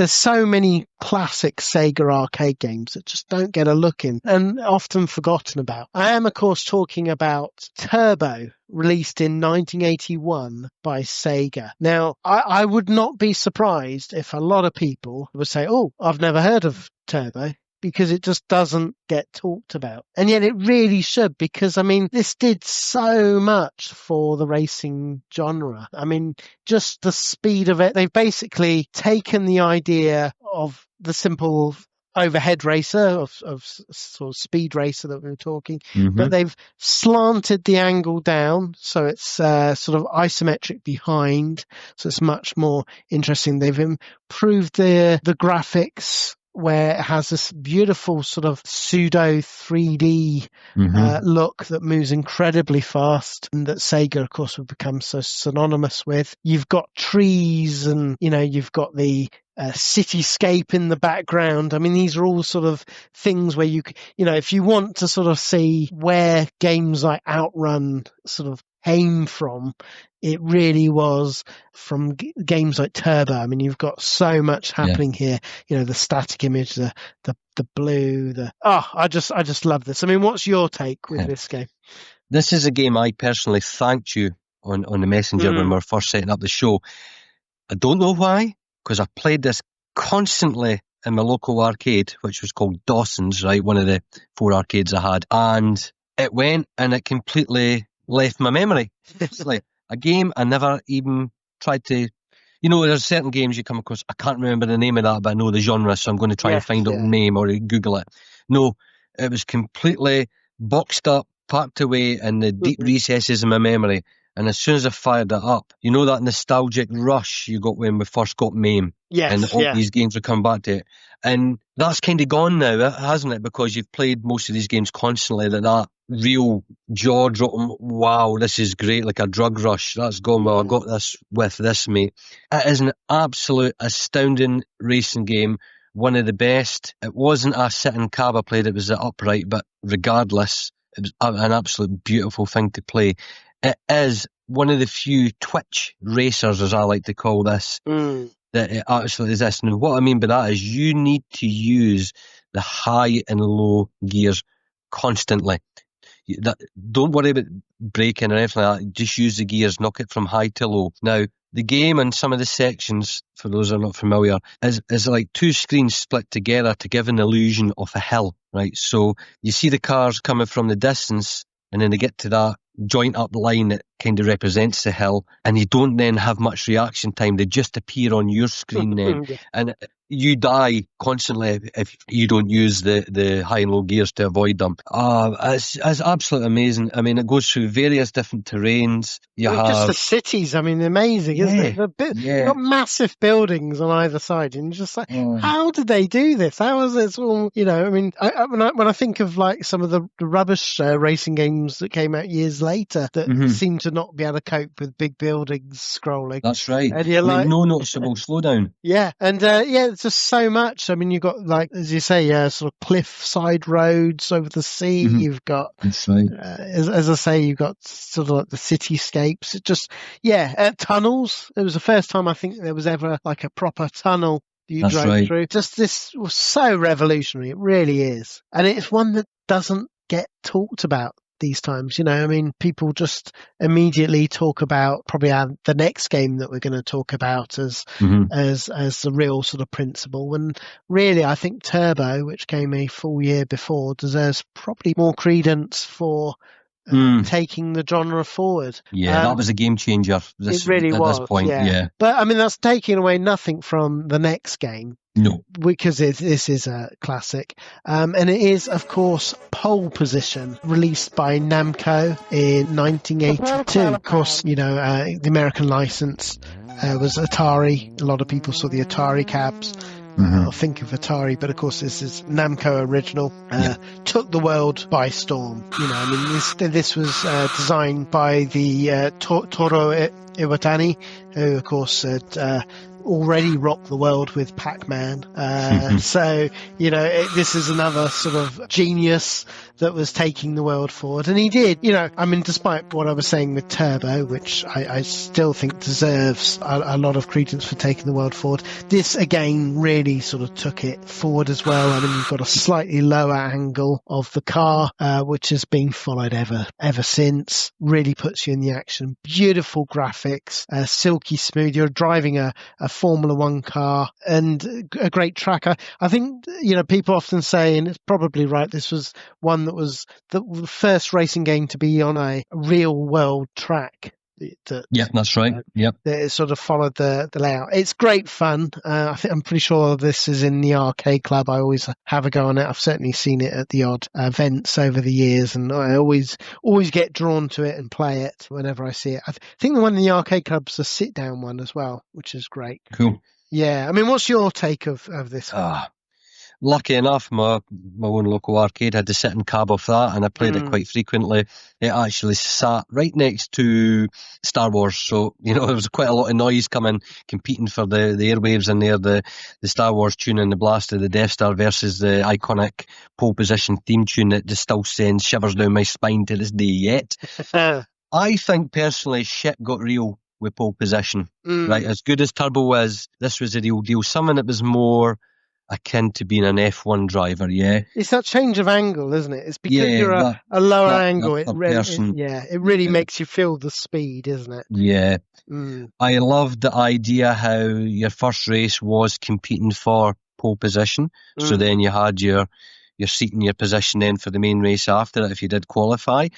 A: so many classic Sega arcade games that just don't get a look in and often forgotten about. I am, of course, talking about Turbo, released in 1981 by Sega. Now, I would not be surprised if a lot of people would say, "Oh, I've never heard of Turbo," because it just doesn't get talked about. And yet it really should, because, I mean, this did so much for the racing genre. I mean, just the speed of it. They've basically taken the idea of the simple overhead racer, of sort of speed racer that we were talking, but they've slanted the angle down, so it's sort of isometric behind, so it's much more interesting. They've improved the graphics, where it has this beautiful sort of pseudo 3D look that moves incredibly fast, and that Sega, of course, would become so synonymous with. You've got trees, and you've got the cityscape in the background. I mean, these are all sort of things where if you want to sort of see where games like Outrun sort of came from, it really was from games like Turbo. I mean, you've got so much happening here. The static image, the blue, I just love this. I mean, what's your take with this game?
B: This is a game I personally thanked you on the messenger when we were first setting up the show. I don't know why, because I played this constantly in my local arcade, which was called Dawson's, right? One of the 4 arcades I had. And it went and it completely left my memory. It's like a game I never even tried to... there's certain games you come across, I can't remember the name of that, but I know the genre, so I'm going to try and find out the name or Google it. No, it was completely boxed up, packed away in the deep recesses of my memory. And as soon as I fired it up, that nostalgic rush you got when we first got MAME.
A: Yes,
B: and all these games would come back to it. And that's kind of gone now, hasn't it? Because you've played most of these games constantly, that real jaw-dropping, wow, this is great, like a drug rush, that's gone. Well, I got this with this, mate. It is an absolute astounding racing game. One of the best. It wasn't a sitting cab I played, it was the upright, but regardless, it was an absolute beautiful thing to play. It is one of the few Twitch racers, as I like to call this, that it actually exists. And what I mean by that is you need to use the high and low gears constantly. Don't worry about braking or anything like that. Just use the gears, knock it from high to low. Now, the game and some of the sections, for those who are not familiar, is like 2 screens split together to give an illusion of a hill, right? So you see the cars coming from the distance, and then they get to that joint up line that kind of represents the hill, and you don't then have much reaction time. They just appear on your screen then, and you die constantly if you don't use the high and low gears to avoid them. It's absolutely amazing. I mean, it goes through various different terrains.
A: Just the cities, I mean, amazing, isn't it? You've got massive buildings on either side, and you're just like, how did they do this? How is this all, I mean, when I think of like some of the rubbish racing games that came out years later that seem to not be able to cope with big buildings scrolling.
B: That's right.
A: And you're like,
B: no noticeable slowdown.
A: Yeah, and it's just so much. I mean, you've got, like, as you say, sort of cliff-side roads over the sea. You've got,
B: that's right.
A: As I say, you've got sort of like the cityscapes. It just, tunnels. It was the first time I think there was ever like a proper tunnel you drove through. Just this was so revolutionary. It really is, and it's one that doesn't get talked about these times. I mean, people just immediately talk about probably the next game that we're going to talk about as the real sort of principle. When really, I think Turbo, which came a full year before, deserves probably more credence for taking the genre forward.
B: Yeah, that was a game changer.
A: It really was.
B: At this point, yeah.
A: But I mean, that's taking away nothing from the next game.
B: No.
A: Because this is a classic. And it is, of course, Pole Position, released by Namco in 1982. Of course, the American license was Atari. A lot of people saw the Atari cabs. or think of Atari, but of course this is Namco original. Took the world by storm. This was designed by the Toro Iwatani, who of course had already rocked the world with Pac-Man. So, this is another sort of genius that was taking the world forward. And he did, despite what I was saying with Turbo, which I still think deserves a lot of credence for taking the world forward, this again really sort of took it forward as well. You've got a slightly lower angle of the car, which has been followed ever since. Really puts you in the action. Beautiful graphics, silky smooth. You're driving a Formula One car and a great track. I think, people often say, and it's probably right, this was one that was the first racing game to be on a real world track.
B: That's right.
A: It sort of followed the layout. It's great fun. I'm pretty sure this is in the arcade club. I always have a go on it. I've certainly seen it at the odd events over the years, and I always get drawn to it and play it whenever I see it. I think the one in the arcade club's a sit-down one as well, which is great.
B: Cool.
A: Yeah. What's your take of this?
B: Lucky enough, my own local arcade had to sit in cab off that, and I played it quite frequently. It actually sat right next to Star Wars, so there was quite a lot of noise competing for the airwaves in there. The Star Wars tune and the blast of the Death Star versus the iconic Pole Position theme tune that just still sends shivers down my spine to this day yet. I think personally, shit got real with Pole Position. Right, as good as Turbo was, this was a real deal. Something that was more akin to being an F1 driver,
A: It's that change of angle, isn't it? It's because you're a lower angle. It really makes you feel the speed, isn't it?
B: Yeah. I loved the idea how your first race was competing for pole position. So then you had your seat and your position then for the main race after it if you did qualify.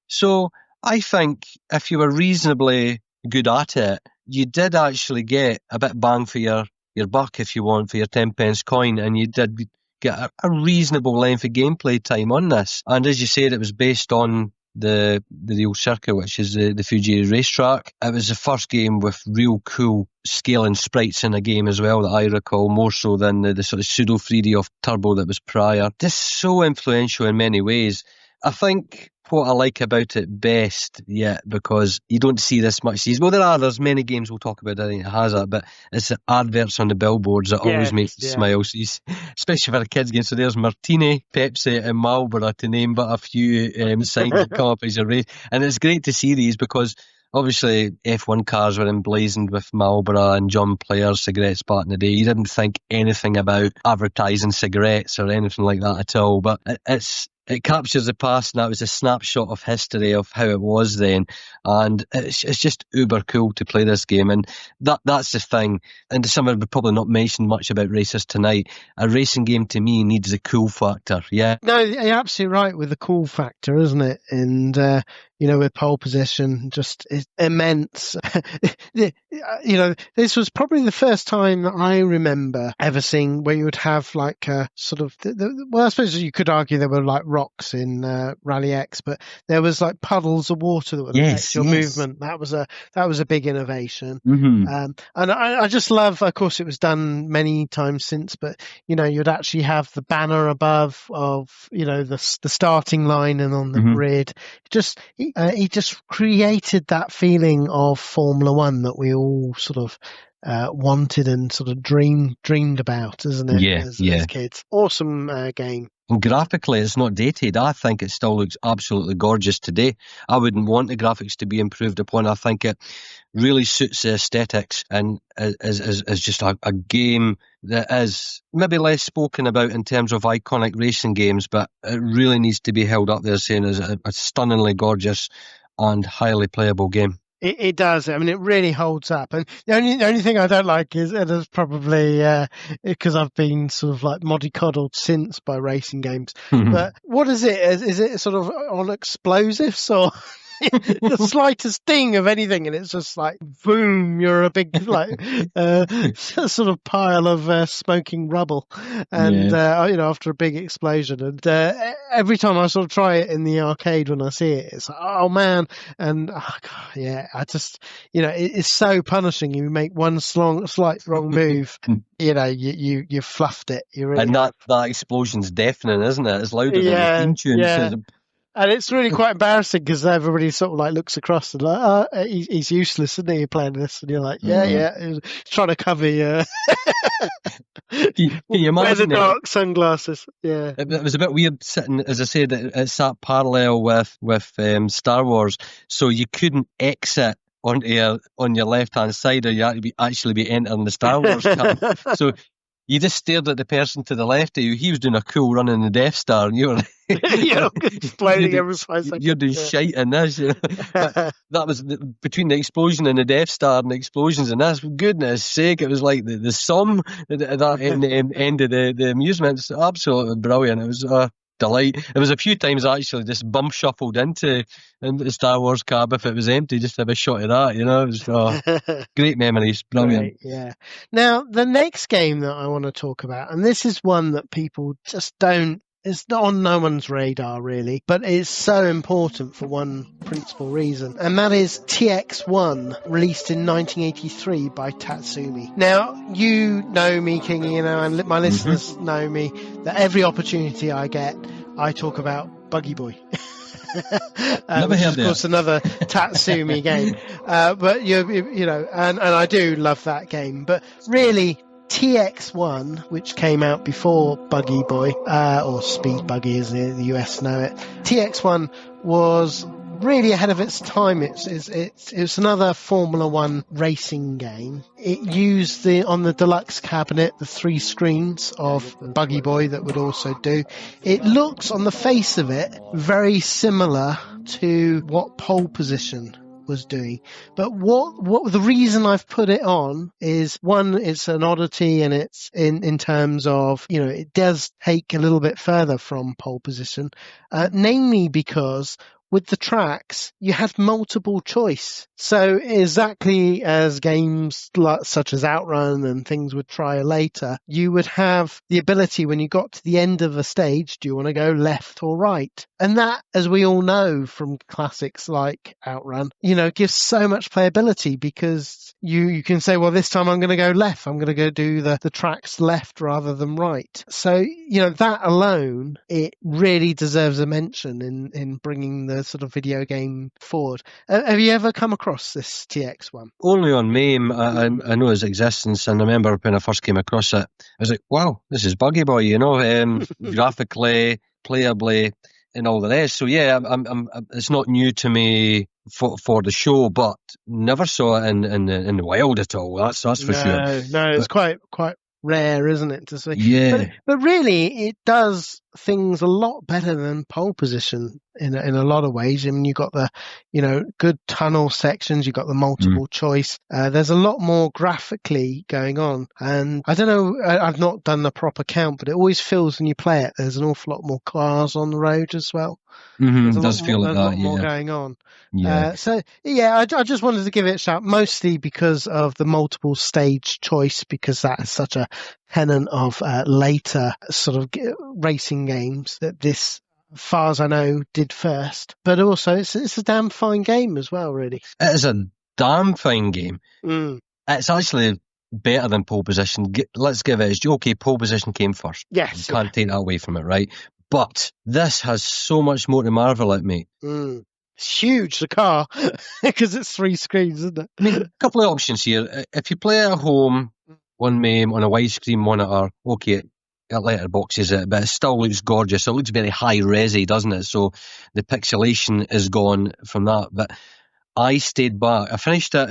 B: So I think if you were reasonably good at it, you did actually get a bit bang for your buck, if you want, for your 10p coin, and you did get a reasonable length of gameplay time on this. And as you said, it was based on the real circuit, which is the Fuji racetrack. It was the first game with real cool scaling sprites in a game as well, that I recall, more so than the sort of pseudo 3D of Turbo that was prior. Just so influential in many ways. I think what I like about it best, because you don't see this much these. Well, there's many games we'll talk about, I think it has that, but it's the adverts on the billboards that always makes you smile. So especially for a kids game. So there's Martini, Pepsi and Marlboro, to name but a few signs that come up as a race. And it's great to see these because obviously F1 cars were emblazoned with Marlboro and John Player's cigarettes back in the day. You didn't think anything about advertising cigarettes or anything like that at all. But it captures the past, and that was a snapshot of history of how it was then. And it's just uber cool to play this game. And that's the thing. And something we've probably not mentioned much about racers tonight. A racing game to me needs a cool factor. Yeah.
A: No, you're absolutely right with the cool factor, isn't it? And, with pole position, just immense. This was probably the first time that I remember ever seeing where you would have like a sort of, I suppose you could argue there were like rocks in Rally X, but there was like puddles of water that would affect your movement. That was a big innovation. And I just love, of course, it was done many times since, but you'd actually have the banner above of the starting line and on the grid. He just created that feeling of Formula One that we all sort of wanted and sort of dreamed about, isn't it? As kids. Awesome game.
B: And graphically, it's not dated. I think it still looks absolutely gorgeous today. I wouldn't want the graphics to be improved upon. I think it really suits the aesthetics and is just a game that is maybe less spoken about in terms of iconic racing games, but it really needs to be held up there, saying as a stunningly gorgeous and highly playable game.
A: It does. I mean, it really holds up. And the only thing I don't like is it is probably because I've been sort of like mollycoddled since by racing games. But what is it? Is it sort of on explosives or? the slightest ding of anything, and it's just like boom, you're a big sort of pile of smoking rubble, and after a big explosion. And every time I sort of try it in the arcade when I see it, it's like, oh man, and I just it's so punishing. You make one slight wrong move, you fluffed it. You really
B: and that explosion's deafening, isn't it? It's louder than the theme tune.
A: Yeah. And it's really quite embarrassing because everybody sort of like looks across and like, he's useless, isn't he, playing this? And you're like, he's trying to cover you.
B: Can you imagine
A: wear the dark sunglasses? Yeah,
B: it was a bit weird sitting, as I said, it sat parallel with Star Wars, so you couldn't exit on your left hand side, or you had to actually be entering the Star Wars camp. So you just stared at the person to the left of you. He was doing a cool run in the Death Star, and you were
A: exploding every 5 seconds.
B: You're doing shite in this. That was between the explosion and the Death Star and the explosions and this. Goodness sake, it was like the sum at that end of the amusement. It's absolutely brilliant. It was a delight. It was a few times I actually just bum shuffled into the Star Wars cab if it was empty, just to have a shot of that. It was great memories. Brilliant.
A: Right, yeah. Now the next game that I want to talk about, and this is one that people just don't. It's not on no one's radar, really, but it's so important for one principal reason, and that is TX1, released in 1983 by Tatsumi. Now, you know me, Kingy, and my listeners know me, that every opportunity I get, I talk about Buggy Boy.
B: Never heard
A: of course, another Tatsumi game. But, and I do love that game. But really, TX1, which came out before Buggy Boy, or Speed Buggy as the US know it, TX1 was really ahead of its time. It's another Formula One racing game. It used on the deluxe cabinet the 3 screens of Buggy Boy that would also do. It looks, on the face of it, very similar to what Pole Position was doing, but what the reason I've put it on is, one, it's an oddity, and it's in terms of it does take a little bit further from Pole Position, namely because with the tracks, you had multiple choice. So exactly as games such as Outrun and things would try later, you would have the ability when you got to the end of a stage, do you want to go left or right? And that, as we all know from classics like Outrun, gives so much playability, because you can say, well, this time I'm going to go left. I'm going to go do the tracks left rather than right. So, that alone, it really deserves a mention in bringing the sort of video game forward. Have you ever come across this TX1?
B: Only on MAME. I know its existence, and I remember when I first came across it, I was like, wow, this is Buggy Boy, graphically, playably, and all the rest. So yeah, it's not new to me for the show, but never saw it in the wild at all. That's for sure.
A: No, it's quite rare, isn't it, to see?
B: Yeah.
A: But really, it does things a lot better than Pole Position in a lot of ways. I mean, you've got the good tunnel sections, you've got the multiple choice. There's a lot more graphically going on, and I don't know, I've not done the proper count, but it always feels when you play it there's an awful lot more cars on the road as well.
B: It does feel like that.
A: There's a lot more going on.
B: Yeah.
A: I just wanted to give it a shout, mostly because of the multiple stage choice, because that is such a tenet of later sort of racing games that this, as far as I know, did first. But also, it's a damn fine game as well, really.
B: It is a damn fine game. It's actually better than Pole Position. Let's give it. Okay, Pole Position came first.
A: Yes.
B: You can't take that away from it, right? But this has so much more to marvel at, mate.
A: It's huge, the car, because it's 3 screens, isn't it?
B: I mean, a couple of options here. If you play at home on MAME on a widescreen monitor, okay, it letterboxes it, but it still looks gorgeous. It looks very high-resi, doesn't it? So the pixelation is gone from that. But I stayed back. I finished at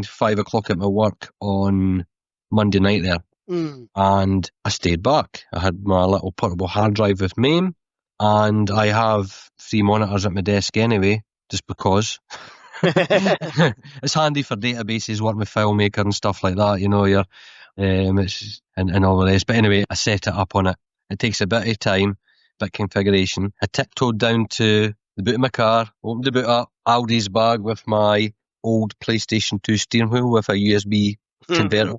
B: 5 o'clock at my work on Monday night there. And I stayed back. I had my little portable hard drive with MAME, and I have 3 monitors at my desk anyway, just because. It's handy for databases, work with FileMaker and stuff like that, it's and all the rest. But anyway, I set it up on it. It takes a bit of time, bit of configuration. I tiptoed down to the boot of my car, opened the boot up, Aldi's bag with my old PlayStation 2 steering wheel with a USB converter.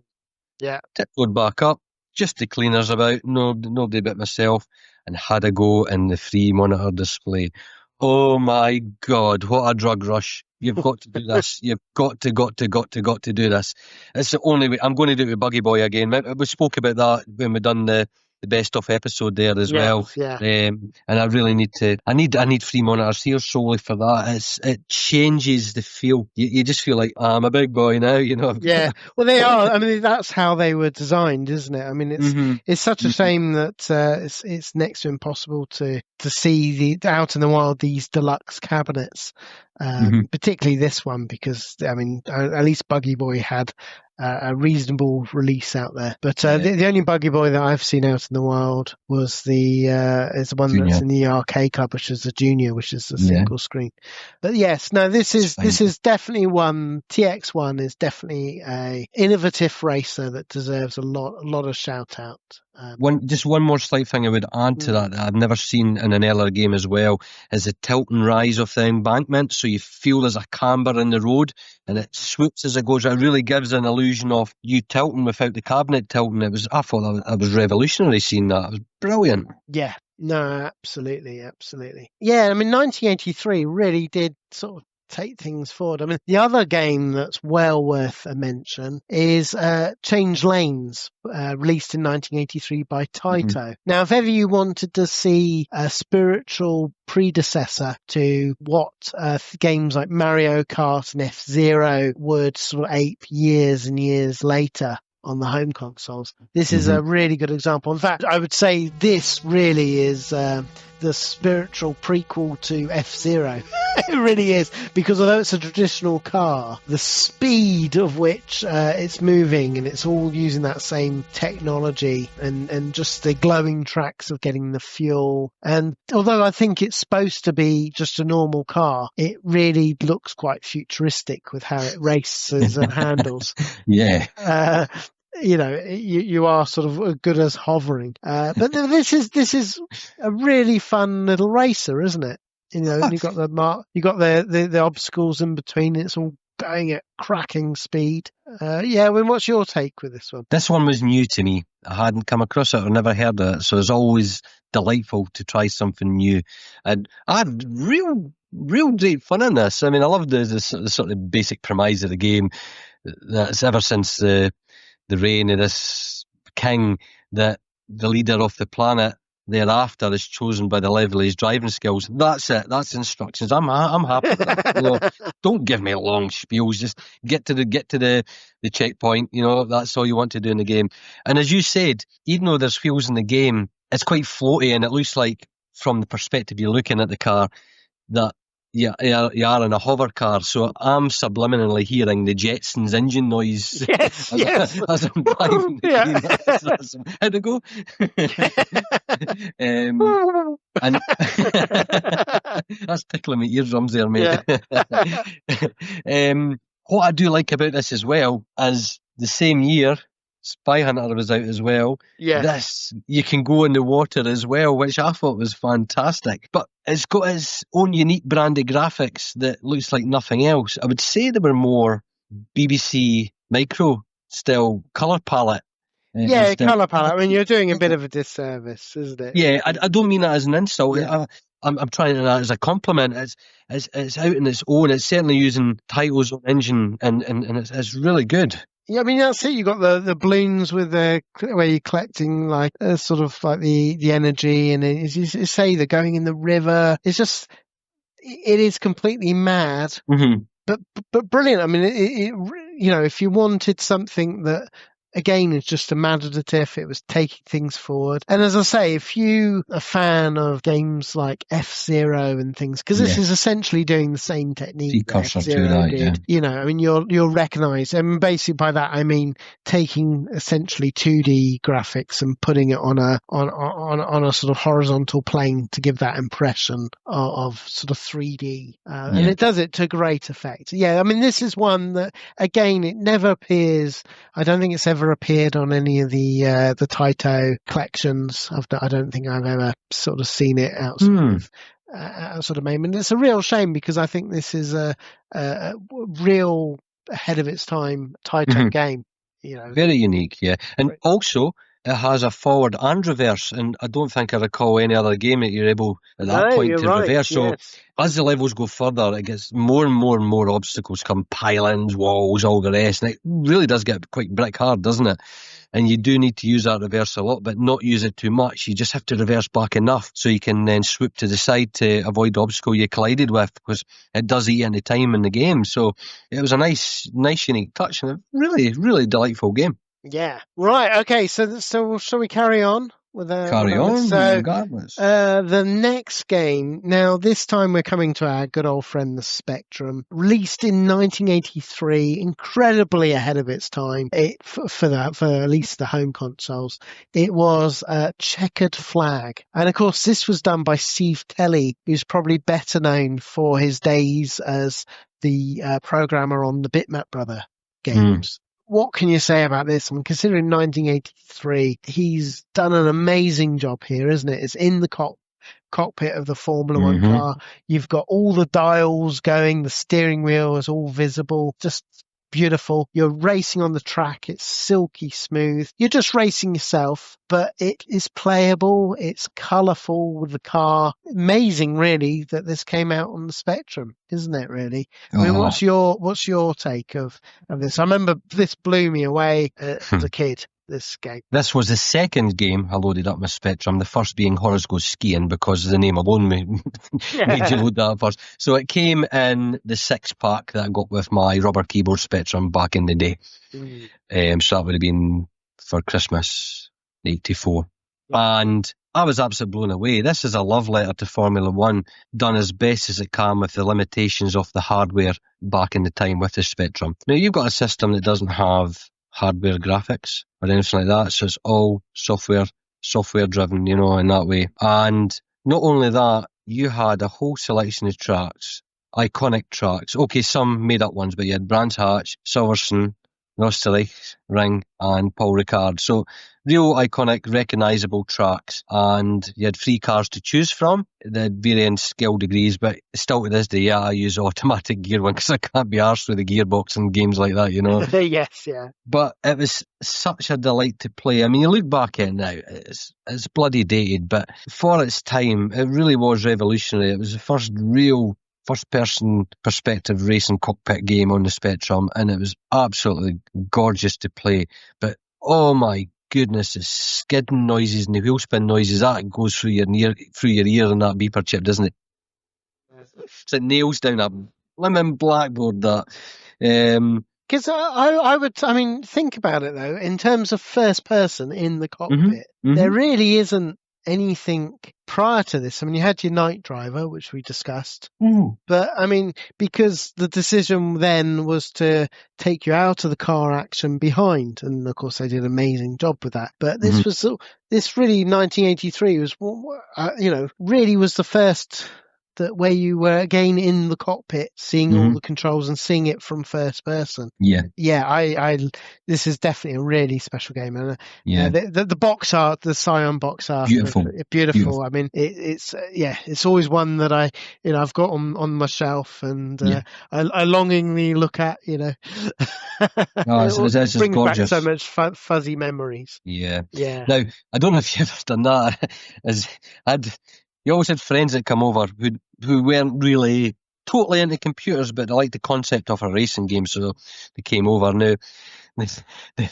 A: Yeah.
B: Tiptoed back up, just the cleaners about, nobody but myself, and had a go in the free monitor display. Oh my God, what a drug rush. You've got to do this. You've got to do this. It's the only way. I'm going to do it with Buggy Boy again. We spoke about that when we done the best of episode there as well.
A: Yeah.
B: And I really need to. I need free monitors here solely for that. It changes the feel. You just feel like I'm a big boy now, you know.
A: Yeah. Well, they are. I mean, that's how they were designed, isn't it? I mean, it's such a shame that it's next to impossible to see out in the wild these deluxe cabinets. Particularly this one, because I mean, at least Buggy Boy had a reasonable release out there. But the only Buggy Boy that I've seen out in the wild was the one Junior. That's in the arcade club, which is the Junior, which is the single screen. But yes, no, this is definitely one. TX1 is definitely a innovative racer that deserves a lot of shout out.
B: One more slight thing I would add to that I've never seen in an earlier game as well is the tilt and rise of the embankment. So you feel there's a camber in the road and it swoops as it goes. It really gives an illusion of you tilting without the cabinet tilting. I thought that was revolutionary seeing that. It was brilliant.
A: Yeah, no, absolutely. Yeah, I mean, 1983 really did sort of take things forward. I mean, the other game that's well worth a mention is Change Lanes, released in 1983 by Taito. Now, if ever you wanted to see a spiritual predecessor to what games like Mario Kart and F-Zero would sort of ape years and years later on the home consoles, this is a really good example. In fact, I would say this really is the spiritual prequel to F-Zero. It really is, because although it's a traditional car, the speed of which it's moving, and it's all using that same technology, and just the glowing tracks of getting the fuel. And although I think it's supposed to be just a normal car, it really looks quite futuristic with how it races and handles.
B: Yeah.
A: You know, you are sort of good as hovering. But this is a really fun little racer, isn't it? You know, you got the obstacles in between. It's all going at cracking speed. Yeah, I mean, what's your take with this one?
B: This one was new to me. I hadn't come across it or never heard of it, so it's always delightful to try something new. And I had real great fun in this. I mean, I love the sort of basic premise of the game. That's ever since the reign of this king, that the leader of the planet thereafter is chosen by the level of his driving skills. That's it. That's instructions. I'm happy with that. You know, don't give me long spiels. Just get to the checkpoint. You know, that's all you want to do in the game. And as you said, even though there's wheels in the game, it's quite floaty, and it looks like from the perspective you're looking at the car that you are in a hover car, so I'm subliminally hearing the Jetsons engine noise as I'm driving the game. How'd it go? And that's tickling my eardrums there, mate. What I do like about this as well is the same year Spy Hunter was out as well.
A: Yeah.
B: This, you can go in the water as well, which I thought was fantastic. But it's got its own unique brand of graphics that looks like nothing else. I would say they were more BBC Micro style colour palette.
A: Yeah, colour palette. I mean, you're doing a bit of a disservice, isn't it?
B: Yeah, I don't mean that as an insult. Yeah. I'm trying that as a compliment. It's out on its own. It's certainly using Taito's own engine, and it's really good.
A: Yeah, I mean, that's it. You got the balloons with where you're collecting like sort of like the energy, and as you say, they're going in the river. It's just, it is completely mad, but brilliant. I mean, it you know, if you wanted something that, again, it's just imaginative, it was taking things forward. And as I say, if you are a fan of games like F-Zero and things, because this is essentially doing the same technique that F-Zero did. Yeah. You know, I mean, you'll recognise, and basically by that I mean taking essentially 2D graphics and putting it on a sort of horizontal plane to give that impression of sort of 3D. And it does it to great effect. Yeah, I mean, this is one that, again, it never appears, I don't think it's ever appeared on any of the Taito collections. I don't think I've ever sort of seen it outside sort of moment. It's a real shame because I think this is a real ahead of its time tight-up game.
B: Very unique, yeah. And also, it has a forward and reverse, and I don't think I recall any other game that you're able at that point to reverse. So as the levels go further, it gets more and more and more obstacles come, pylons, walls, all the rest, and it really does get quite brick hard, doesn't it? And you do need to use that reverse a lot, but not use it too much. You just have to reverse back enough so you can then swoop to the side to avoid the obstacle you collided with, because it does eat any time in the game. So it was a nice unique touch and a really, really delightful game.
A: Yeah. Right. Okay. So shall we carry on?
B: Regardless.
A: The next game, now this time we're coming to our good old friend the Spectrum, released in 1983, incredibly ahead of its time for at least the home consoles. It was Checkered Flag, and of course this was done by Steve Kelly, who's probably better known for his days as the programmer on the Bitmap Brother games. What can you say about this? I mean, considering 1983, he's done an amazing job here, isn't it? It's in the cockpit of the Formula One car. You've got all the dials going. The steering wheel is all visible. Just beautiful. You're racing on the track. It's silky smooth. You're just racing yourself, but it is playable. It's colourful with the car. Amazing, really, that this came out on the Spectrum, isn't it? Really. I mean, what's your take of this? I remember this blew me away as a kid. This game. This
B: was the second game I loaded up my Spectrum, the first being Horace Goes Skiing, because the name alone made you load that up first. So it came in the 6-pack that I got with my rubber keyboard Spectrum back in the day. So that would have been for Christmas, 84. And I was absolutely blown away. This is a love letter to Formula One, done as best as it can with the limitations of the hardware back in the time with the Spectrum. Now, you've got a system that doesn't have hardware graphics or anything like that, so it's all software driven, in that way. And not only that, you had a whole selection of tracks, iconic tracks. Okay, some made up ones, but you had Brands Hatch, Silverstone, Österreich, Ring, and Paul Ricard. So real iconic, recognisable tracks, and you had 3 cars to choose from. They had varying skill degrees, but still to this day, I use automatic gear one because I can't be arsed with the gearbox in games like that,
A: Yes, yeah.
B: But it was such a delight to play. I mean, you look back at it now, it's bloody dated, but for its time, it really was revolutionary. It was the first real first-person perspective racing cockpit game on the Spectrum, and it was absolutely gorgeous to play. But oh my goodness, the skidding noises and the wheel spin noises, that goes through your ear and that beeper chip, doesn't it? It's like nails down a lemon blackboard, that.
A: Because I mean, think about it though, in terms of first person in the cockpit, there really isn't anything prior to this. I mean, you had your Night Driver, which we discussed, but I mean, because the decision then was to take you out of the car action behind, and of course they did an amazing job with that. But this was really 1983 was, really was the first that where you were again in the cockpit, seeing all the controls and seeing it from first person. I this is definitely a really special game, and the box art, the Scion box art, beautiful. I mean, it's always one that I've got on my shelf, and I longingly look at.
B: It's
A: brings
B: gorgeous.
A: Back so much fuzzy memories.
B: Yeah. Now, I don't know if you've ever done that. You always had friends that come over who weren't really totally into computers, but they liked the concept of a racing game, so they came over. Now, there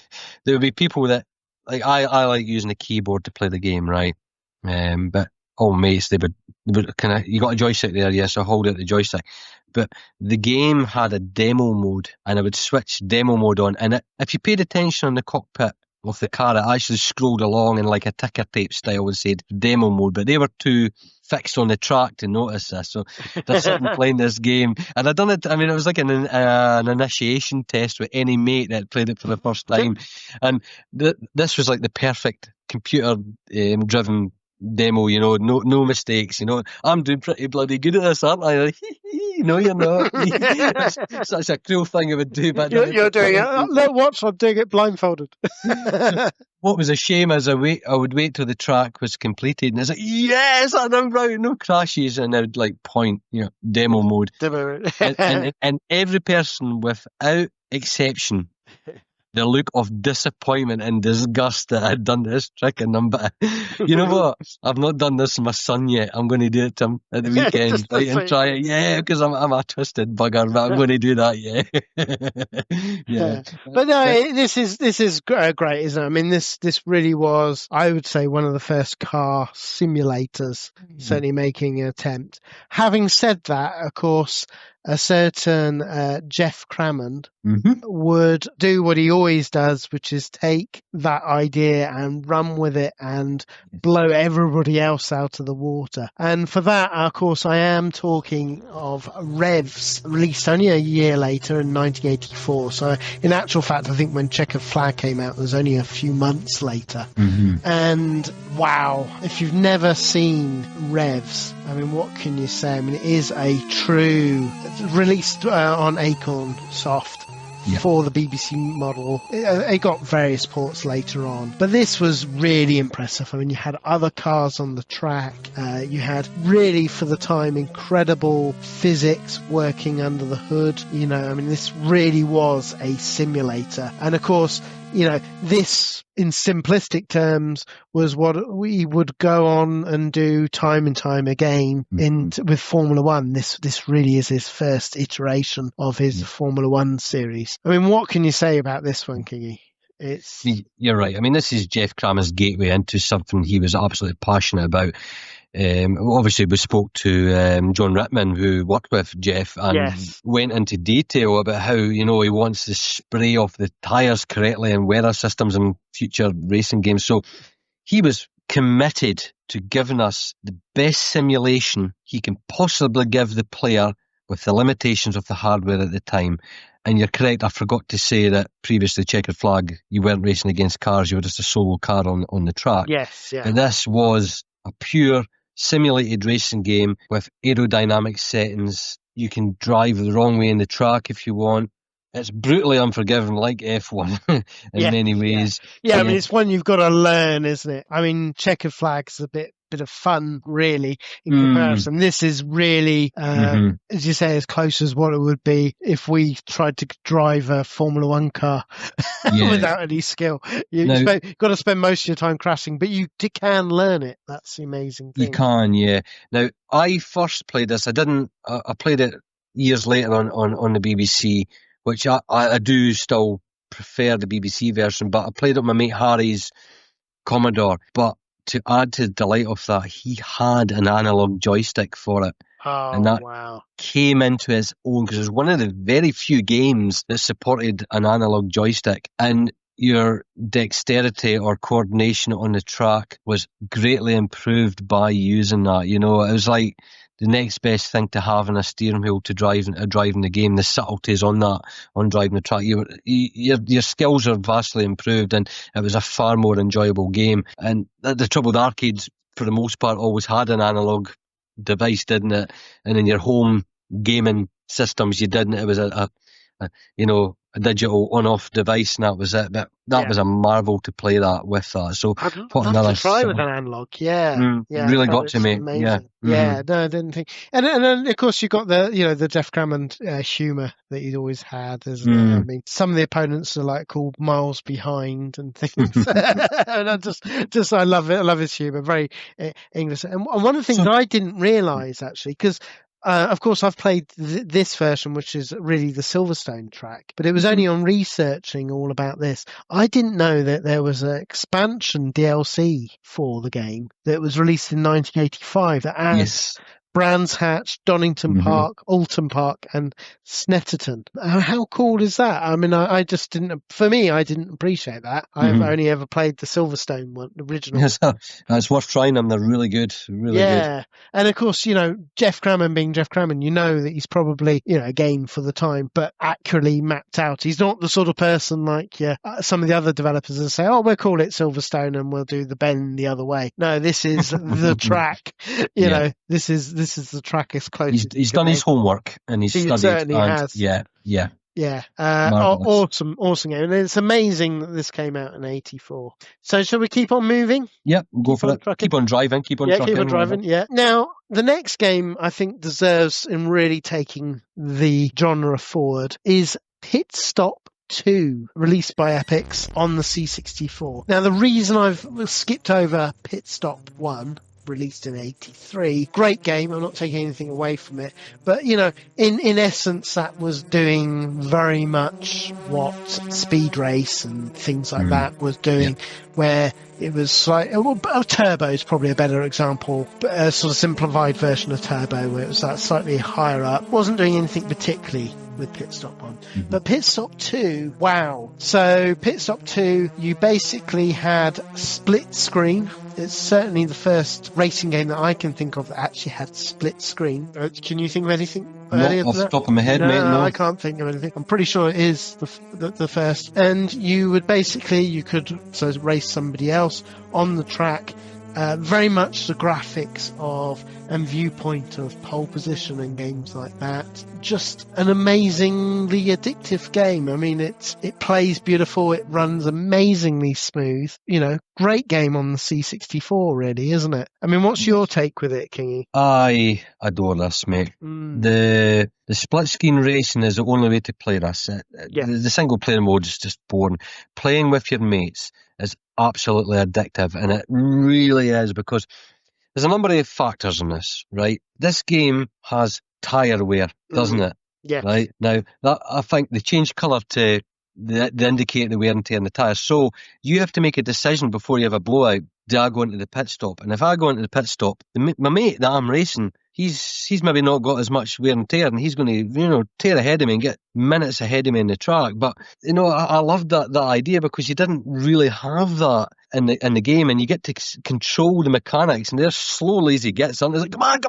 B: would be people that, like, I like using a keyboard to play the game, right? But all mates, they would you got a joystick there, yes, so hold out the joystick. But the game had a demo mode, and I would switch demo mode on, and if you paid attention on the cockpit of the car, it actually scrolled along in like a ticker tape style and said demo mode, but they were too fixed on the track to notice this, so they're sitting playing this game, and I done it. I mean, it was like an initiation test with any mate that played it for the first time, and this was like the perfect computer driven demo, no mistakes, I'm doing pretty bloody good at this, aren't I? Like, no, you're not. That's such a cruel thing I would do. But
A: you're doing it. Look, watch, I'm doing it blindfolded.
B: What was a shame is I would wait till the track was completed, and it's like, yes, I'm right, no crashes, and I would point, demo mode. and every person without exception, the look of disappointment and disgust that I'd done this trick and them. But you know what? I've not done this to my son yet. I'm going to do it to him at the weekend and try it. Yeah, because I'm a twisted bugger, but I'm going to do that. Yeah.
A: But no, this is great, isn't it? I mean, this really was, I would say, one of the first car simulators, certainly making an attempt. Having said that, of course, a certain Jeff Crammond would do what he always does, which is take that idea and run with it and blow everybody else out of the water. And for that, of course, I am talking of Revs, released only a year later in 1984. So in actual fact, I think when Checkered Flag came out, it was only a few months later. And wow, if you've never seen Revs, I mean, what can you say? I mean, it is a true, released on Acorn Soft for the BBC model. It got various ports later on, but this was really impressive. I mean, you had other cars on the track. You had really, for the time, incredible physics working under the hood. I mean, this really was a simulator. And of course, this, in simplistic terms, was what we would go on and do time and time again with Formula One. This really is his first iteration of his Formula One series. I mean, what can you say about this one, Kingy?
B: You're right. I mean, this is Jeff Crammond's gateway into something he was absolutely passionate about. Obviously, we spoke to John Rittman, who worked with Jeff, and went into detail about how, he wants to spray off the tyres correctly and weather systems in future racing games. So he was committed to giving us the best simulation he can possibly give the player with the limitations of the hardware at the time. And you're correct, I forgot to say that previously Checkered Flag, you weren't racing against cars, you were just a solo car on the track.
A: Yes, yeah.
B: And this was a pure simulated racing game with aerodynamic settings. You can drive the wrong way in the track if you want. It's brutally unforgiving, like F1 in many ways.
A: Yeah, I mean, it's one you've got to learn, isn't it? I mean, Checkered Flag's a bit of fun, really, in comparison. This is really, as you say, as close as what it would be if we tried to drive a Formula One car without any skill. You've got to spend most of your time crashing, but you can learn it. That's the amazing thing.
B: You can, yeah. Now, I first played this. I played it years later on the BBC, which I do still prefer the BBC version, but I played it with my mate Harry's Commodore. But to add to the delight of that, he had an analog joystick for it. And that came into his own, because it was one of the very few games that supported an analog joystick. And your dexterity or coordination on the track was greatly improved by using that. It was like the next best thing to having a steering wheel to driving the game. The subtleties on driving the track, your skills are vastly improved, and it was a far more enjoyable game. And the trouble with arcades, for the most part, always had an analog device, didn't it? And in your home gaming systems, you didn't. It was a digital on-off device, and that was it. But that was a marvel to play that with that. So
A: I'd love to try with an analog.
B: Really got to me.
A: Amazing. No, I didn't think. And then of course you got the Jeff Crammond humour that he'd always had. I mean, some of the opponents are called miles behind and things. And I love it. I love his humour. Very English. And one of the things that I didn't realise, actually, because of course, I've played this version, which is really the Silverstone track, but it was only on researching all about this. I didn't know that there was an expansion DLC for the game that was released in 1985 that adds Brands Hatch, Donington Park, Alton Park, and Snetterton. How cool is that? I mean, I just didn't. For me, I didn't appreciate that. I've only ever played the Silverstone one, the original.
B: Yes, it's worth trying them. They're really good. Really good.
A: Yeah, and of course, Jeff Crammond being Jeff Crammond, that he's probably, again for the time, but accurately mapped out. He's not the sort of person like some of the other developers that say, "Oh, we'll call it Silverstone and we'll do the bend the other way." No, this is the track. This is the track as close.
B: He's done his homework and he's studied.
A: Certainly has.
B: Yeah.
A: Yeah, awesome game. And it's amazing that this came out in 1984. So shall we keep on moving?
B: Yep, go for it.
A: Trucking?
B: Keep on driving, keep on trucking.
A: Keep on driving, yeah. Now, the next game I think deserves in really taking the genre forward is Pit Stop 2, released by Epix on the C64. Now, the reason I've skipped over Pit Stop 1, released in 1983. Great game. I'm not taking anything away from it. But, in essence, that was doing very much what Speed Race and things like that was doing, where it was Turbo is probably a better example, but a sort of simplified version of Turbo, where it was that slightly higher up. Wasn't doing anything particularly with Pit Stop 1. But Pit Stop 2, wow. So Pit Stop 2, you basically had split screen. It's certainly the first racing game that I can think of that actually had split screen. Can you think of anything earlier?
B: Not off the top of my head,
A: no,
B: mate. No,
A: I can't think of anything. I'm pretty sure it is the first. And you would basically, you could race somebody else on the track. Very much the graphics of and viewpoint of pole position and games like that. Just an amazingly addictive game. I mean, it plays beautiful. It runs amazingly smooth. Great game on the C64, really, isn't it? I mean, what's your take with it, Kingy?
B: I adore this, mate. The split screen racing is the only way to play this. The single player mode is just boring. Playing with your mates is absolutely addictive, and it really is, because there's a number of factors in this, right? This game has tyre wear, doesn't it?
A: Yeah.
B: Right? Now, I think they changed colour to the indicate the wear and tear in the tyres. So you have to make a decision before you have a blowout. Do I go into the pit stop? And if I go into the pit stop, my mate that I'm racing, he's maybe not got as much wear and tear, and he's going to, tear ahead of me and get minutes ahead of me in the track. But, I loved that idea, because you didn't really have that in the game, and you get to control the mechanics, and they're slow, lazy gets on. It's like, come on.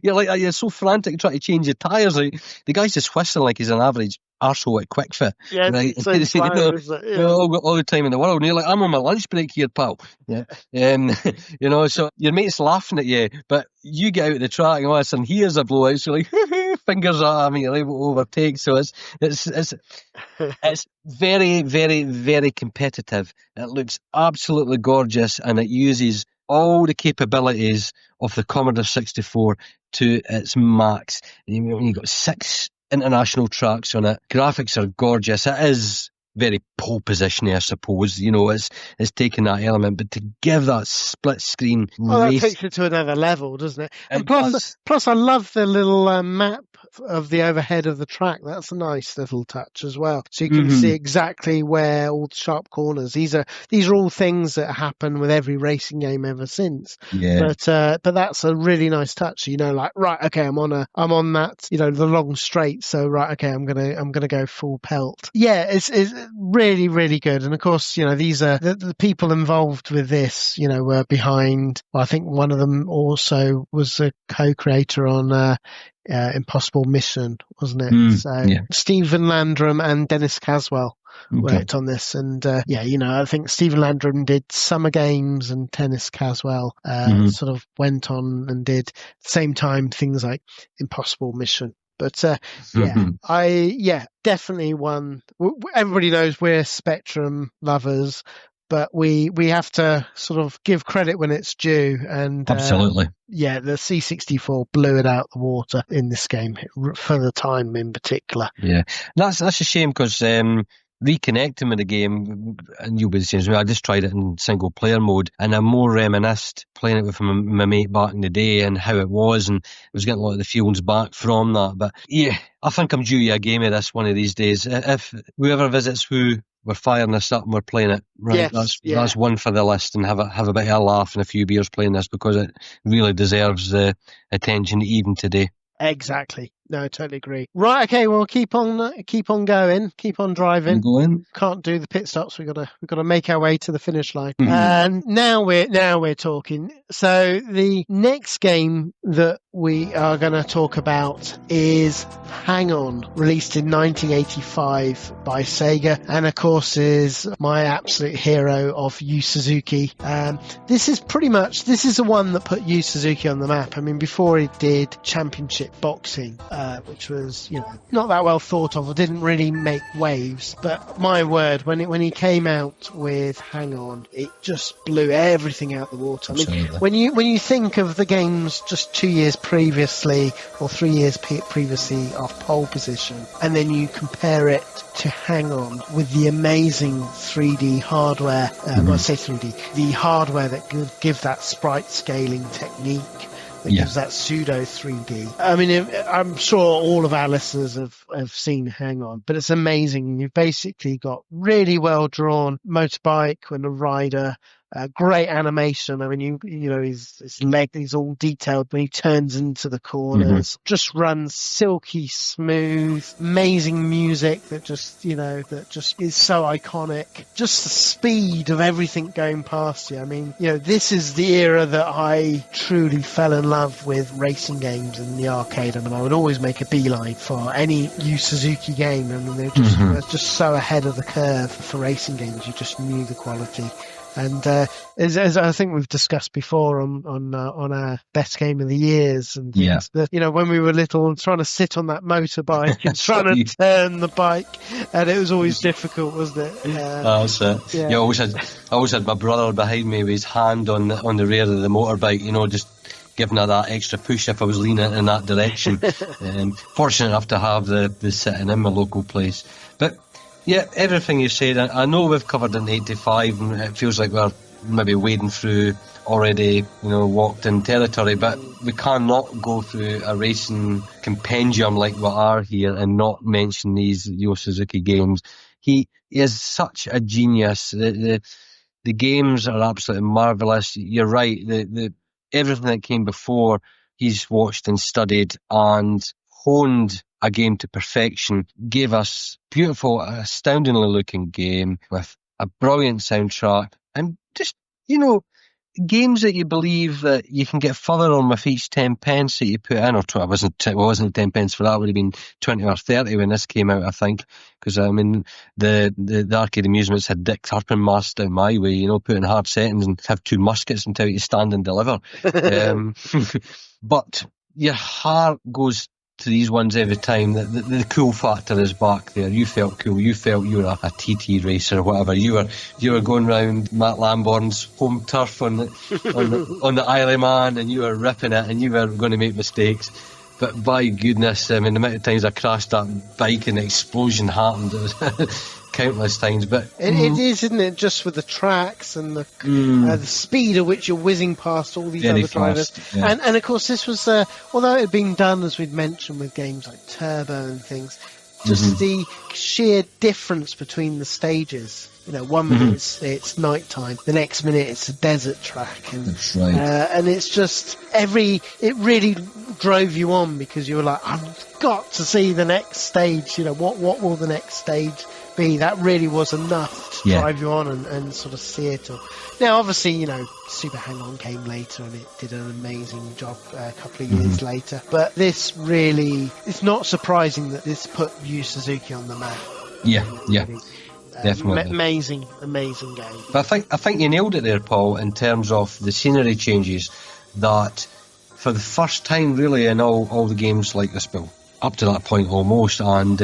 B: You're so frantic trying to change your tyres. Like, the guy's just whistling like he's an average arsehole at Quick Fit.
A: Yeah,
B: right?
A: all
B: the time in the world. And you're like, I'm on my lunch break here, pal. Yeah. So your mate's laughing at you, but you get out of the track and all of a sudden here's a blowout. So you're like, fingers at him, you're able to overtake. So it's very, very, very competitive. It looks absolutely gorgeous, and it uses all the capabilities of the Commodore 64 to its max. You've got 6 international tracks on it. Graphics are gorgeous. It is very pole positioning, I suppose. It's taking that element, but to give that split screen
A: that takes it to another level, doesn't it? And plus, I love the little map of the overhead of the track. That's a nice little touch as well. So you can see exactly where all the sharp corners. These are all things that happen with every racing game ever since.
B: Yeah.
A: But that's a really nice touch. Right, okay, I'm on that, the long straight. So right, okay, I'm gonna go full pelt. Yeah, it's really, really good. And of course, these are the people involved with this. Were behind. Well, I think one of them also was a co-creator on Impossible Mission, wasn't it? Stephen Landrum and Dennis Caswell worked on this, and I think Stephen Landrum did Summer Games, and Dennis Caswell sort of went on and did at the same time things like Impossible Mission. But definitely one. Everybody knows we're Spectrum lovers, but we have to sort of give credit when it's due. And
B: absolutely,
A: the C64 blew it out the water in this game for the time in particular.
B: Yeah, that's a shame, because reconnecting with the game, and you'll be the same as me, I just tried it in single player mode, and I'm more reminisced playing it with my mate back in the day and how it was, and I was getting a lot of the feelings back from that. But yeah, I think I'm due you a game of this one of these days. If whoever visits who we're firing this up and we're playing it. Right, that's one for the list, and have a bit of a laugh and a few beers playing this, because it really deserves the attention even today.
A: Exactly. No, I totally agree. Right, okay, well, keep on going, keep on driving. Can't do the pit stops. We've got to make our way to the finish line. And now we're talking. So the next game that we are going to talk about is Hang On, released in 1985 by Sega, and of course is my absolute hero of Yu Suzuki. This is the one that put Yu Suzuki on the map. I mean, before he did Championship Boxing, which was, not that well thought of, or didn't really make waves. But my word, when he came out with Hang On, it just blew everything out the water. I mean, when you think of the games just 2 years previously or 3 years previously off pole position, and then you compare it to Hang On with the amazing 3D hardware, well, I say 3D, the hardware that give that sprite scaling technique, that gives that pseudo 3D. I mean, I'm sure all of our listeners have seen Hang On, but it's amazing. You've basically got really well drawn motorbike and a rider. Great animation. I mean, his leg, he's all detailed when he turns into the corners. Just runs silky smooth. Amazing music that just is so iconic. Just the speed of everything going past you. I mean, this is the era that I truly fell in love with racing games in the arcade. I mean, I would always make a beeline for any Yu Suzuki game. I mean, they're just so ahead of the curve for racing games. You just knew the quality. And as I think we've discussed before on our best game of the years and things, that when we were little and trying to sit on that motorbike and trying to turn the bike, and it was always difficult, wasn't it?
B: That's it. Yeah. I always had my brother behind me with his hand on the rear of the motorbike, just giving her that extra push if I was leaning in that direction. Fortunate enough to have the sitting in my local place, but. Yeah, everything you said, I know we've covered in 85 and it feels like we're maybe wading through already, walked in territory, but we cannot go through a racing compendium like we are here and not mention these Yu Suzuki games. He is such a genius. The games are absolutely marvellous. You're right, the everything that came before he's watched and studied and honed a game to perfection, gave us beautiful, astoundingly looking game with a brilliant soundtrack and just, games that you believe that you can get further on with each 10 pence that you put in, or it wasn't 10 pence for that, it would have been 20 or 30 when this came out, I think, because I mean the arcade amusements had Dick Turpin masked out my way, put in hard settings and have 2 muskets and tell you to stand and deliver. But your heart goes to these ones every time. The cool factor is back there. You felt cool. You felt you were a TT racer or whatever. You were going round Matt Lamborn's home turf on the Isle of Man, and you were ripping it, and you were going to make mistakes. But by goodness, I mean, the amount of times I crashed that bike and the explosion happened, it was countless times. But
A: it is, isn't it? Just with the tracks and the speed at which you're whizzing past all these other drivers, and of course this was although it had been done, as we'd mentioned, with games like Turbo and things, just the sheer difference between the stages. 1 minute it's night time, the next minute it's a desert track, and
B: that's right.
A: And it's just it really drove you on, because you were like, I've got to see the next stage. What will the next stage be? That really was enough to drive you on and sort of see it all. Now, obviously, Super Hang On came later and it did an amazing job a couple of years later. But this really, it's not surprising that this put Yu Suzuki on the map.
B: Yeah. Definitely.
A: Amazing game.
B: But I think you nailed it there, Paul, in terms of the scenery changes, that for the first time really in all the games like this, Bill, up to that point almost, and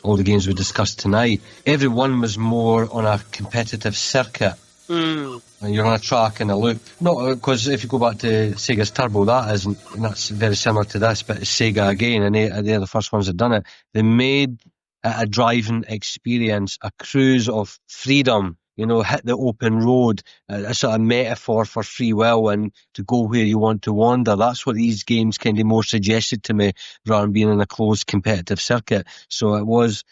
B: all the games we discussed tonight, everyone was more on a competitive circuit. And you're on a track in a loop. Not because if you go back to Sega's Turbo, that's very similar to this, but it's Sega again, and they're the first ones that done it. They made a driving experience, a cruise of freedom, hit the open road, a sort of metaphor for free will and to go where you want to wander. That's what these games kind of more suggested to me, rather than being in a closed competitive circuit. So it was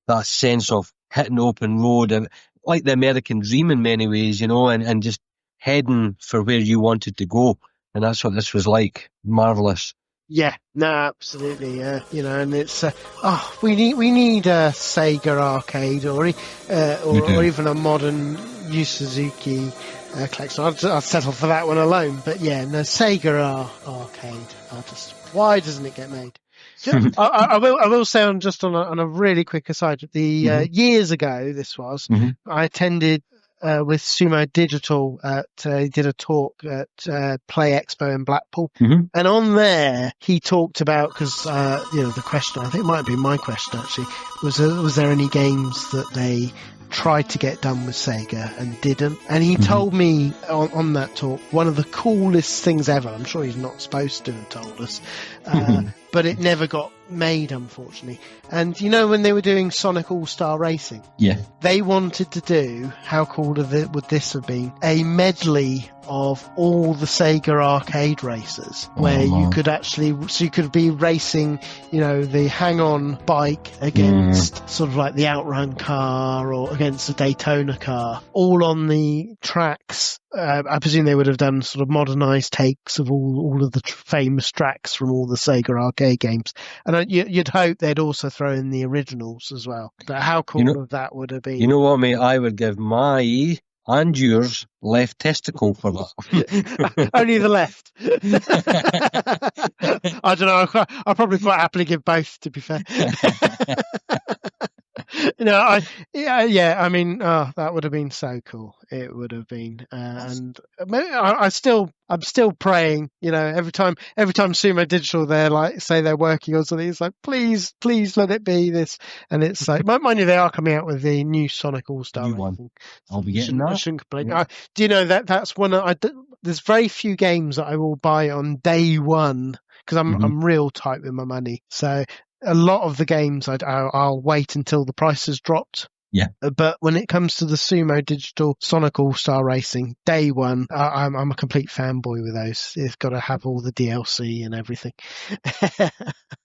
B: that sense of hitting open road, and like the American dream in many ways, and just heading for where you wanted to go. And that's what this was like. Marvellous.
A: Yeah, no, absolutely. And it's we need a Sega arcade or even a modern Yu Suzuki collection. I'll settle for that one alone. But yeah, no, Sega arcade. Why doesn't it get made? I will say on a really quick aside. Years ago, this was I attended. With Sumo Digital, he did a talk at Play Expo in Blackpool, and on there he talked about because the question, I think it might have been my question actually, was there any games that they tried to get done with Sega and didn't? And he told me on that talk one of the coolest things ever. I'm sure he's not supposed to have told us, but it never got made, unfortunately. And when they were doing Sonic All-Star Racing, they wanted to do, how cool would this have been, a medley of all the Sega arcade races where you could be racing, the hang-on bike against sort of like the Outrun car or against the Daytona car, all on the tracks. I presume they would have done sort of modernized takes of all of the famous tracks from all the Sega arcade games. And you'd hope they'd also throw in the originals as well. But how cool that would have been. You know
B: what, mate? I would give my and yours left testicle for that.
A: Only the left. I don't know. I'll probably quite happily give both, to be fair. I mean, that would have been so cool. It would have been, and I'm still praying. Every time Sumo Digital say they're working on something, it's like, please let it be this. And it's like, mind you, they are coming out with the new Sonic All-Star one.
B: I'll be getting that.
A: Shouldn't complain. Do you know that's one? There's very few games that I will buy on day one because I'm real tight with my money. So a lot of the games I'll wait until the price has dropped.
B: Yeah.
A: But when it comes to the Sumo Digital Sonic All-Star Racing, day one, I'm a complete fanboy with those. It's got to have all the DLC and everything.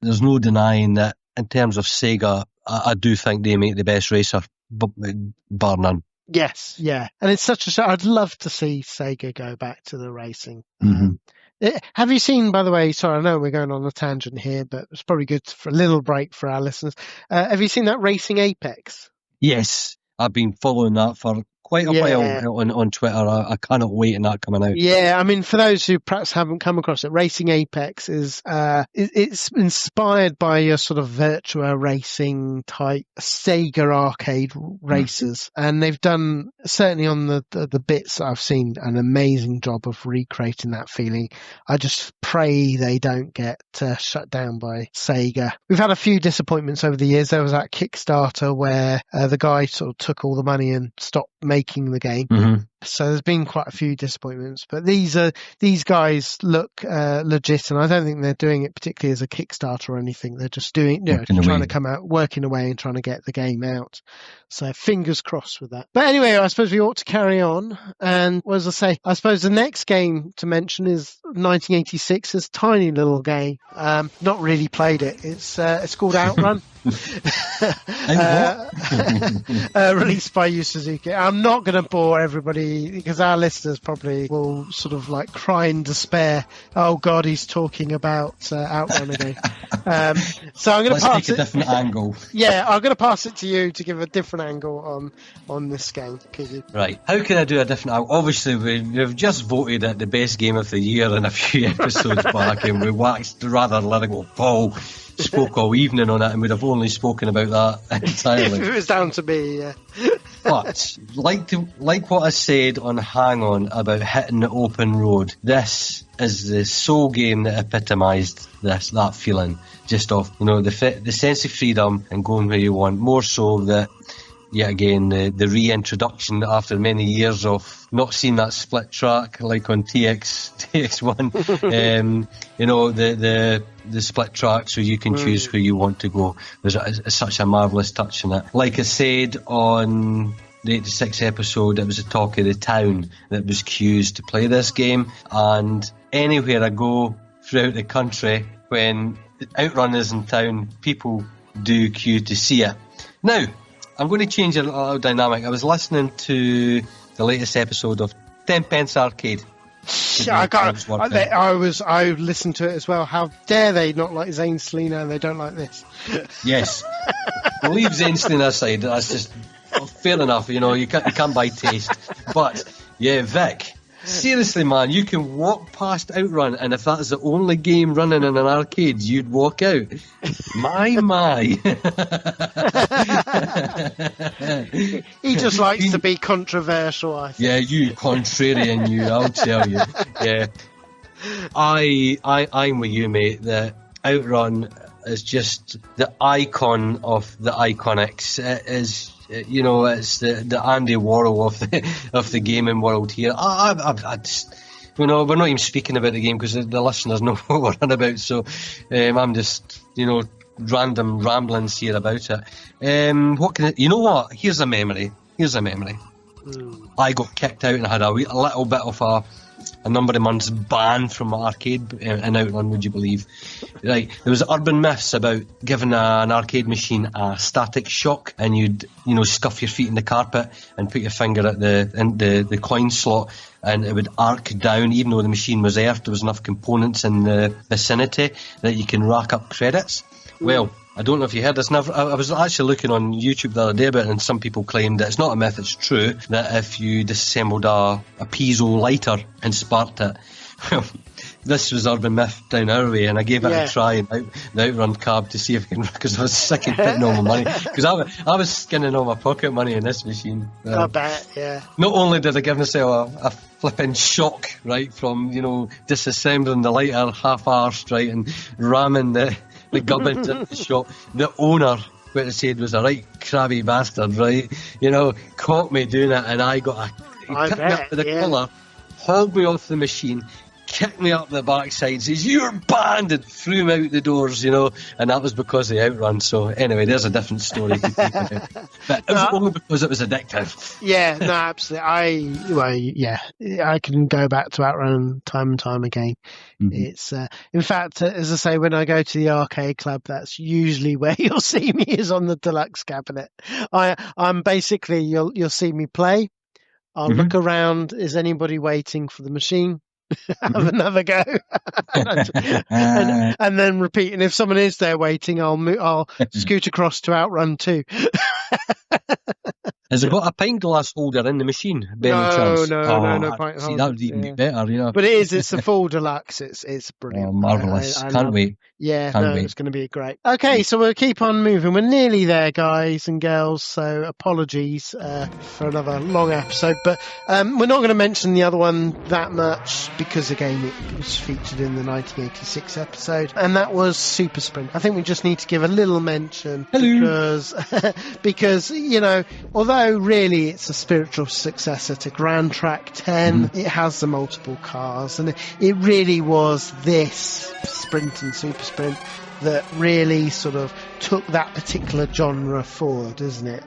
B: There's no denying that in terms of Sega, I do think they make the best racer, bar none.
A: Yes, yeah. And it's such I'd love to see Sega go back to the racing. Have you seen, by the way, sorry, I know we're going on a tangent here, but it's probably good for a little break for our listeners. Have you seen that Racing Apex?
B: Yes, I've been following that for quite a while on Twitter. I cannot wait on that coming out. Yeah,
A: I mean, for those who perhaps haven't come across it, Racing Apex is it's inspired by your sort of Virtua Racing type Sega arcade races, and they've done, certainly on the bits that I've seen, an amazing job of recreating that feeling. I just pray they don't get shut down by Sega. We've had a few disappointments over the years. There was that Kickstarter where the guy sort of took all the money and stopped making the game. So there's been quite a few disappointments, but these guys look legit, and I don't think they're doing it particularly as a Kickstarter or anything. They're just doing, trying to come out, working away and trying to get the game out. So fingers crossed with that. But anyway, I suppose we ought to carry on. And what was I say? I suppose the next game to mention is 1986's tiny little game. Not really played it. It's called Outrun. Released by Yu Suzuki. I'm not going to bore everybody because our listeners probably will sort of like cry in despair. Oh God, he's talking about Outrun again. So I'm going to pass
B: a different angle.
A: Yeah, I'm going to pass it to you to give a different angle on this game.
B: Right. How can I do a different angle? Obviously, we've just voted it the best game of the year in a few episodes back, and we waxed rather lyrical. Paul spoke all evening on it, and we'd have only spoken about that entirely.
A: If it was down to me, yeah.
B: But like what I said on Hang On about hitting the open road, this is the sole game that epitomised that feeling, just of the sense of freedom and going where you want. More so that, yet again, the reintroduction after many years of not seeing that split track like on TX1. The split track, so you can choose where you want to go. There's such a marvellous touch in it. Like I said on the 86th episode, it was the talk of the town that was queued to play this game, and anywhere I go throughout the country when Outrun is in town, people do queue to see it. Now, I'm going to change a little dynamic. I was listening to the latest episode of 10 Pence Arcade.
A: I listened to it as well. How dare they not like Zane Selina and they don't like this?
B: Yes. Leave Zane Selina aside. That's just fair enough. You can't buy taste. But yeah, Vic. Seriously, man, you can walk past Outrun, and if that's the only game running in an arcade, you'd walk out. My.
A: He just likes to be controversial, I think.
B: Yeah, you contrarian, you, I'll tell you. Yeah. I'm with you, mate. The Outrun is just the icon of the iconics. It is... it's the Andy Warhol of the gaming world here. I just, we're not even speaking about the game because the listeners know what we're on about. So I'm just, random ramblings here about it. What? Here's a memory. I got kicked out and had a little bit of a number of months banned from my arcade in Outrun, would you believe? Right, there was urban myths about giving an arcade machine a static shock, and you'd scuff your feet in the carpet and put your finger at the coin slot, and it would arc down. Even though the machine was earthed, there was enough components in the vicinity that you can rack up credits. Well, I don't know if you heard this. I was actually looking on YouTube the other day about it, and some people claimed that it's not a myth, it's true, that if you disassembled a piezo lighter and sparked it, well, this was urban myth down our way, and I gave it a try in the Outrun cab to see if I can, because I was sick of putting all my money, because I was skinning all my pocket money in this machine.
A: I bet, yeah.
B: Not only did I give myself a flipping shock, right, from, disassembling the lighter half-arsed, right, and ramming the gubbins in the shop. The owner, what it said, was a right crabby bastard, right? Caught me doing it, and I got he picked me up with the collar, hauled me off the machine, kicked me up the backside, says, "You're banned," and threw me out the doors, and that was because of the Outrun. So anyway, there's a different story. But it was only because it was addictive.
A: Yeah, no, absolutely. I can go back to Outrun time and time again. Mm-hmm. It's in fact, as I say, when I go to the arcade club, that's usually where you'll see me, is on the deluxe cabinet. I'm basically, you'll see me play. I'll look around. Is anybody waiting for the machine? Have another go, and then repeat. And if someone is there waiting, I'll scoot across to Outrun 2.
B: Has it got a pint glass holder in the machine?
A: No pint holder.
B: See, that would even be better,
A: But it's a full deluxe. It's brilliant.
B: Oh, marvellous. Can't wait.
A: Yeah, it's going to be great. Okay, so we'll keep on moving. We're nearly there, guys and girls, so apologies for another long episode. But we're not going to mention the other one that much because, again, it was featured in the 1986 episode, and that was Super Sprint. I think we just need to give a little mention because although really it's a spiritual successor to Grand Track 10, it has the multiple cars, and it really was this Sprint and Super Sprint that really sort of took that particular genre forward, isn't it?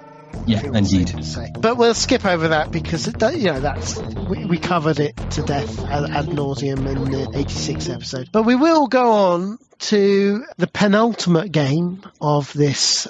B: Yeah, indeed.
A: But we'll skip over that because we covered it to death ad nauseum in the 86 episode. But we will go on to the penultimate game of this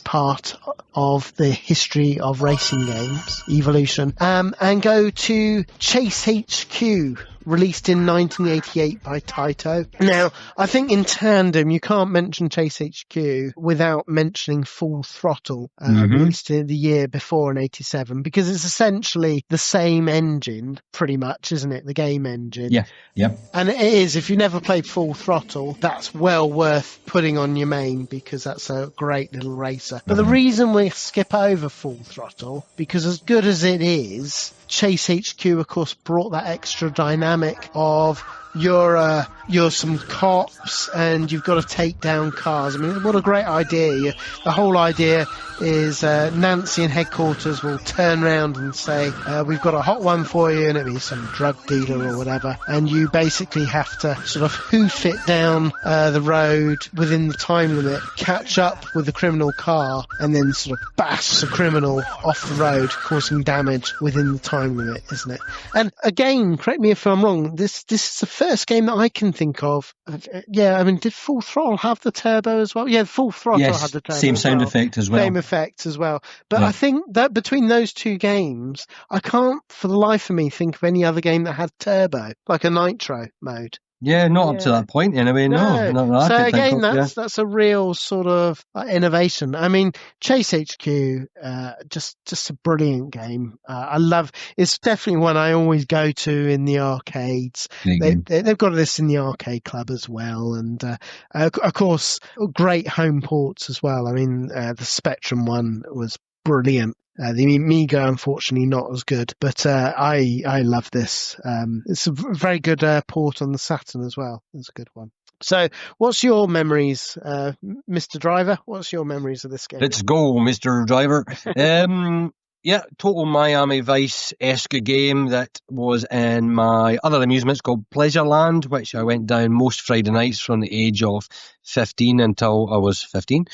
A: part of the history of racing games, Evolution, and go to Chase HQ, released in 1988 by Taito. Now, I think in tandem, you can't mention Chase HQ without mentioning Full Throttle, released the year before in 87, because it's essentially the same engine, pretty much, isn't it? The game engine.
B: Yeah, yeah.
A: And it is, if you never played Full Throttle, that's well worth putting on your main, because that's a great little racer. But the reason we skip over Full Throttle, because as good as it is, Chase HQ, of course, brought that extra dynamic of you're some cops and you've got to take down cars. I mean, what a great idea. The whole idea is Nancy in headquarters will turn around and say, we've got a hot one for you, and it'll be some drug dealer or whatever, and you basically have to sort of hoof it down the road within the time limit, catch up with the criminal car, and then sort of bash the criminal off the road, causing damage within the time limit, isn't it? And again, correct me if I'm wrong, this is a first game that I can think of. Yeah, I mean, did Full Throttle have the turbo as well? Yeah, Full Throttle had the turbo.
B: Same sound effect as well.
A: Same effect as well. But I think that between those two games, I can't for the life of me think of any other game that had turbo, like a nitro mode.
B: Yeah, not up to that point anyway. No.
A: So again, that's a real sort of innovation. I mean, Chase HQ, just a brilliant game. It's definitely one I always go to in the arcades. They've got this in the arcade club as well, and of course, great home ports as well. I mean, the Spectrum one was brilliant. The Amiga, unfortunately, not as good, but I love this. It's a very good port on the Saturn as well. It's a good one. So, what's your memories, Mr. Driver? What's your memories of this game?
B: Let's go, Mr. Driver. Yeah, total Miami Vice-esque game that was in my other amusements called Pleasureland, which I went down most Friday nights from the age of 15 until I was 15.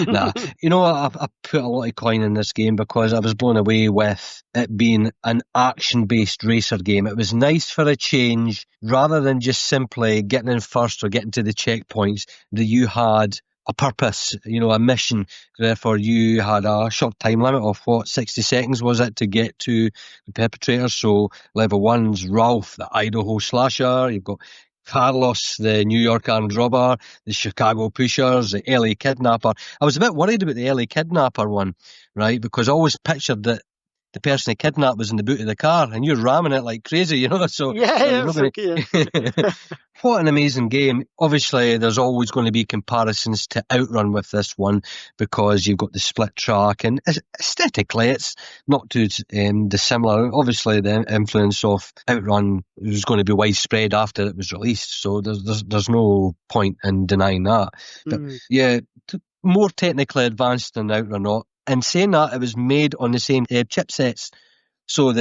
B: Nah, you know, I put a lot of coin in this game because I was blown away with it being an action-based racer game. It was nice for a change, rather than just simply getting in first or getting to the checkpoints, that you had a purpose, you know, a mission. Therefore, you had a short time limit of 60 seconds was it to get to the perpetrator. So level 1's Ralph, the Idaho slasher. You've got Carlos, the New York armed robber, the Chicago pushers, the LA kidnapper. I was a bit worried about the LA kidnapper one, right? Because I always pictured that the person they kidnapped was in the boot of the car and you're ramming it like crazy, you know? So what an amazing game. Obviously, there's always going to be comparisons to Outrun with this one because you've got the split track and aesthetically it's not too dissimilar. Obviously, the influence of Outrun was going to be widespread after it was released, so there's no point in denying that. But yeah, more technically advanced than Outrun. And saying that, it was made on the same chipsets, so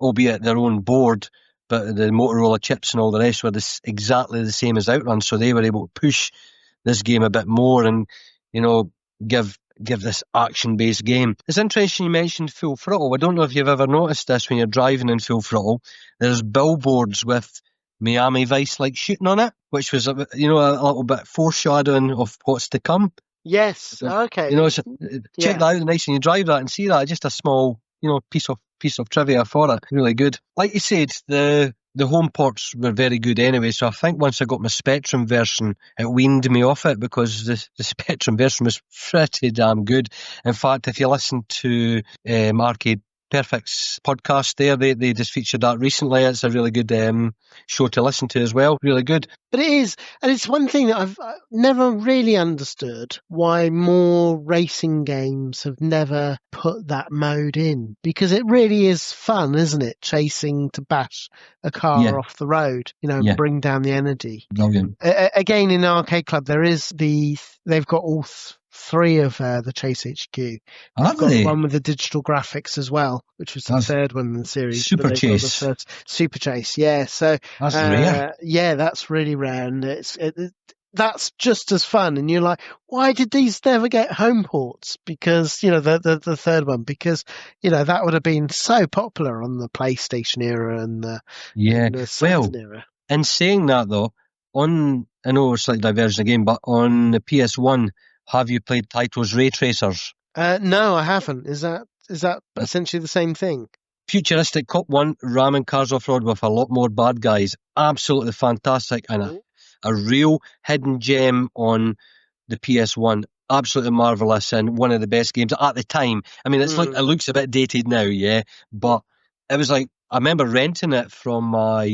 B: albeit their own board, but the Motorola chips and all the rest were exactly the same as Outrun, so they were able to push this game a bit more and, you know, give this action-based game. It's interesting you mentioned Full Throttle. I don't know if you've ever noticed this when you're driving in Full Throttle. There's billboards with Miami Vice like shooting on it, which was, you know, a little bit foreshadowing of what's to come.
A: Yes. Okay.
B: You know, check that out nice when you drive that and see that. Just a small, you know, piece of trivia for it. Really good. Like you said, the home ports were very good anyway. So I think once I got my Spectrum version, it weaned me off it because the Spectrum version was pretty damn good. In fact, if you listen to Arcade Perfect's podcast there, they just featured that recently. It's a really good show to listen to as well. Really good.
A: But it is, and it's one thing that I've never really understood why more racing games have never put that mode in, because it really is fun, isn't it? Chasing to bash a car off the road, you know, bring down the energy.
B: Brilliant.
A: Again, in Arcade Club, they've got all three of the Chase HQ. They've got one with the digital graphics as well, which was the third one in the series.
B: Super Chase.
A: Super Chase, yeah. So
B: that's rare.
A: Yeah, that's really rare, and that's just as fun. And you're like, why did these never get home ports? Because, you know, the third one, because, you know, that would have been so popular on the PlayStation era and the Saturn era.
B: In saying that though, I know it's like diverging again, but on the PS1, have you played Taito's Ray Tracers?
A: No, I haven't. Is that essentially the same thing?
B: Futuristic Cop 1, ramming cars off-road with a lot more bad guys. Absolutely fantastic, and a real hidden gem on the PS1. Absolutely marvellous, and one of the best games at the time. I mean, it looks a bit dated now, but it was like, I remember renting it from my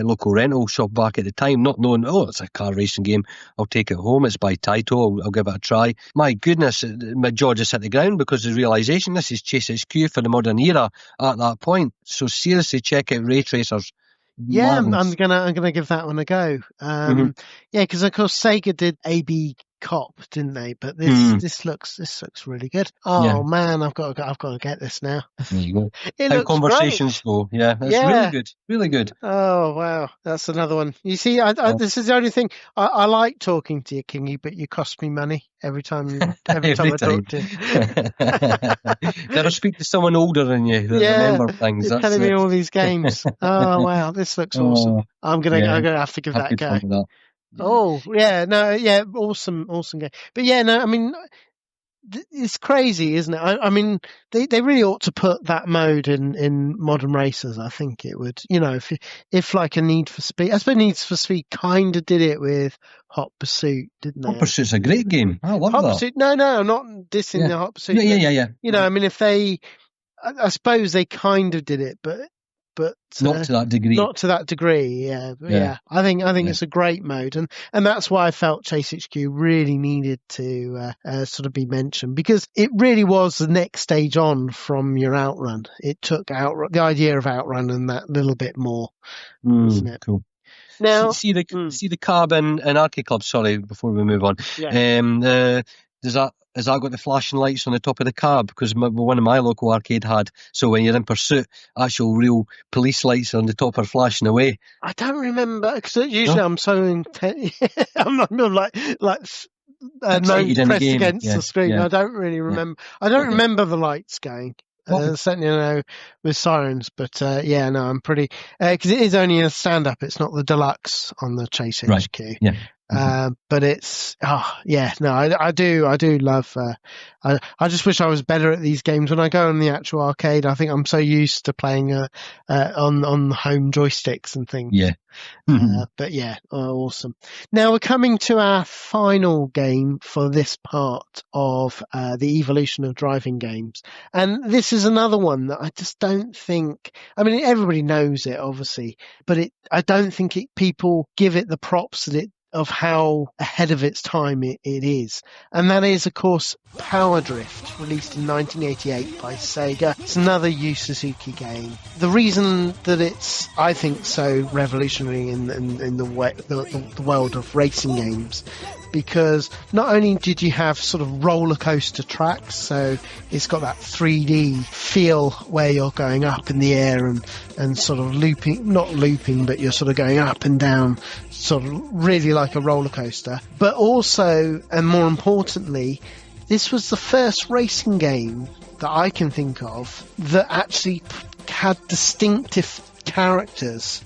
B: local rental shop back at the time, not knowing, it's a car racing game. I'll take it home. It's by Taito. I'll give it a try. My goodness, my jaw just hit the ground because of the realisation this is Chase HQ for the modern era at that point. So seriously, check out Ray Tracers.
A: Yeah, I'm gonna give that one a go. Yeah, because of course Sega did AB cop, didn't they? But this looks really good. Oh man, I've got to get this now.
B: There you go.
A: It
B: How
A: looks
B: conversations
A: great.
B: go. Yeah, it's really good.
A: Oh wow, that's another one. You see, this is the only thing. I like talking to you, Kingy, but you cost me money every time I talk to you.
B: Gotta speak to someone older than you that remember things.
A: You're telling me all these games. Oh wow, this looks awesome. I'm gonna have to give that a go. Oh yeah, awesome game. But yeah, no, I mean, it's crazy, isn't it? I mean, they really ought to put that mode in modern racers. I think it would, if like a Need for Speed. I suppose Need for Speed kind of did it with Hot Pursuit, didn't they?
B: Hot Pursuit's a great game. I love
A: Hot
B: that.
A: Pursuit. No, I'm not dissing the Hot Pursuit.
B: Yeah.
A: I mean, if they, I suppose they kind of did it, but
B: not to that degree.
A: Not to that degree, yeah. I think it's a great mode, and that's why I felt Chase HQ really needed to sort of be mentioned, because it really was the next stage on from your Outrun. It took the idea of Outrun and that little bit more, isn't it?
B: Cool.
A: Now,
B: see the cab in Arcade Club. Sorry, before we move on.
A: Yeah.
B: Has that got the flashing lights on the top of the cab? Because one of my local arcade had. So when you're in pursuit, actual real police lights on the top are flashing away.
A: I don't remember, because usually I'm so intent. I'm not like pressed against the screen. Yeah. I don't really remember. I don't remember the lights going. Certainly with sirens, but I'm pretty, because it is only a stand-up. It's not the deluxe on the Chase HQ.
B: Right. Yeah.
A: But it's I do love. I just wish I was better at these games. When I go on the actual arcade, I think I'm so used to playing on home joysticks and things.
B: Yeah.
A: But awesome. Now we're coming to our final game for this part of the evolution of driving games, and this is another one that I just don't think. I mean, everybody knows it, obviously, but I don't think people give it the props of how ahead of its time it is. And that is, of course, Power Drift, released in 1988 by Sega. It's another Yu Suzuki game. The reason that it's, I think, so revolutionary in the world of racing games, because not only did you have sort of roller coaster tracks, so it's got that 3D feel where you're going up in the air and sort of not looping, but you're sort of going up and down, sort of really like a roller coaster. But also, and more importantly, this was the first racing game that I can think of that actually had distinctive characters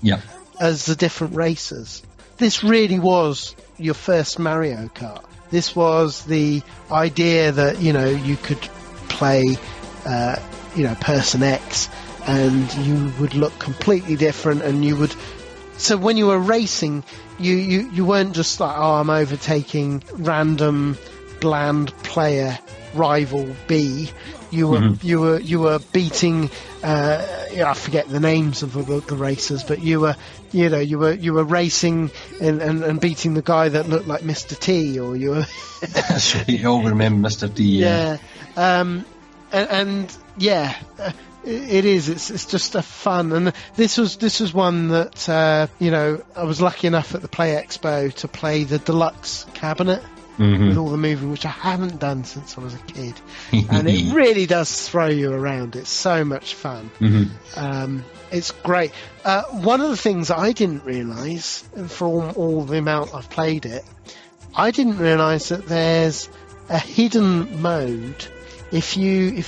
A: as the different racers. This really was your first Mario Kart. This was the idea that, you could play, Person X, and you would look completely different, and so when you were racing, you weren't just like, I'm overtaking random bland player rival B. You were beating, I forget the names of the racers, but you were racing and beating the guy that looked like Mr. T, or you were.
B: That's right. You all remember Mr. T.
A: Yeah. It is. It's just a fun, and this was one that I was lucky enough at the Play Expo to play the deluxe cabinet. With all the moving, which I haven't done since I was a kid, and it really does throw you around. It's so much fun. It's great. One of the things that I didn't realise, for all the amount I've played it, I didn't realise that there's a hidden mode. If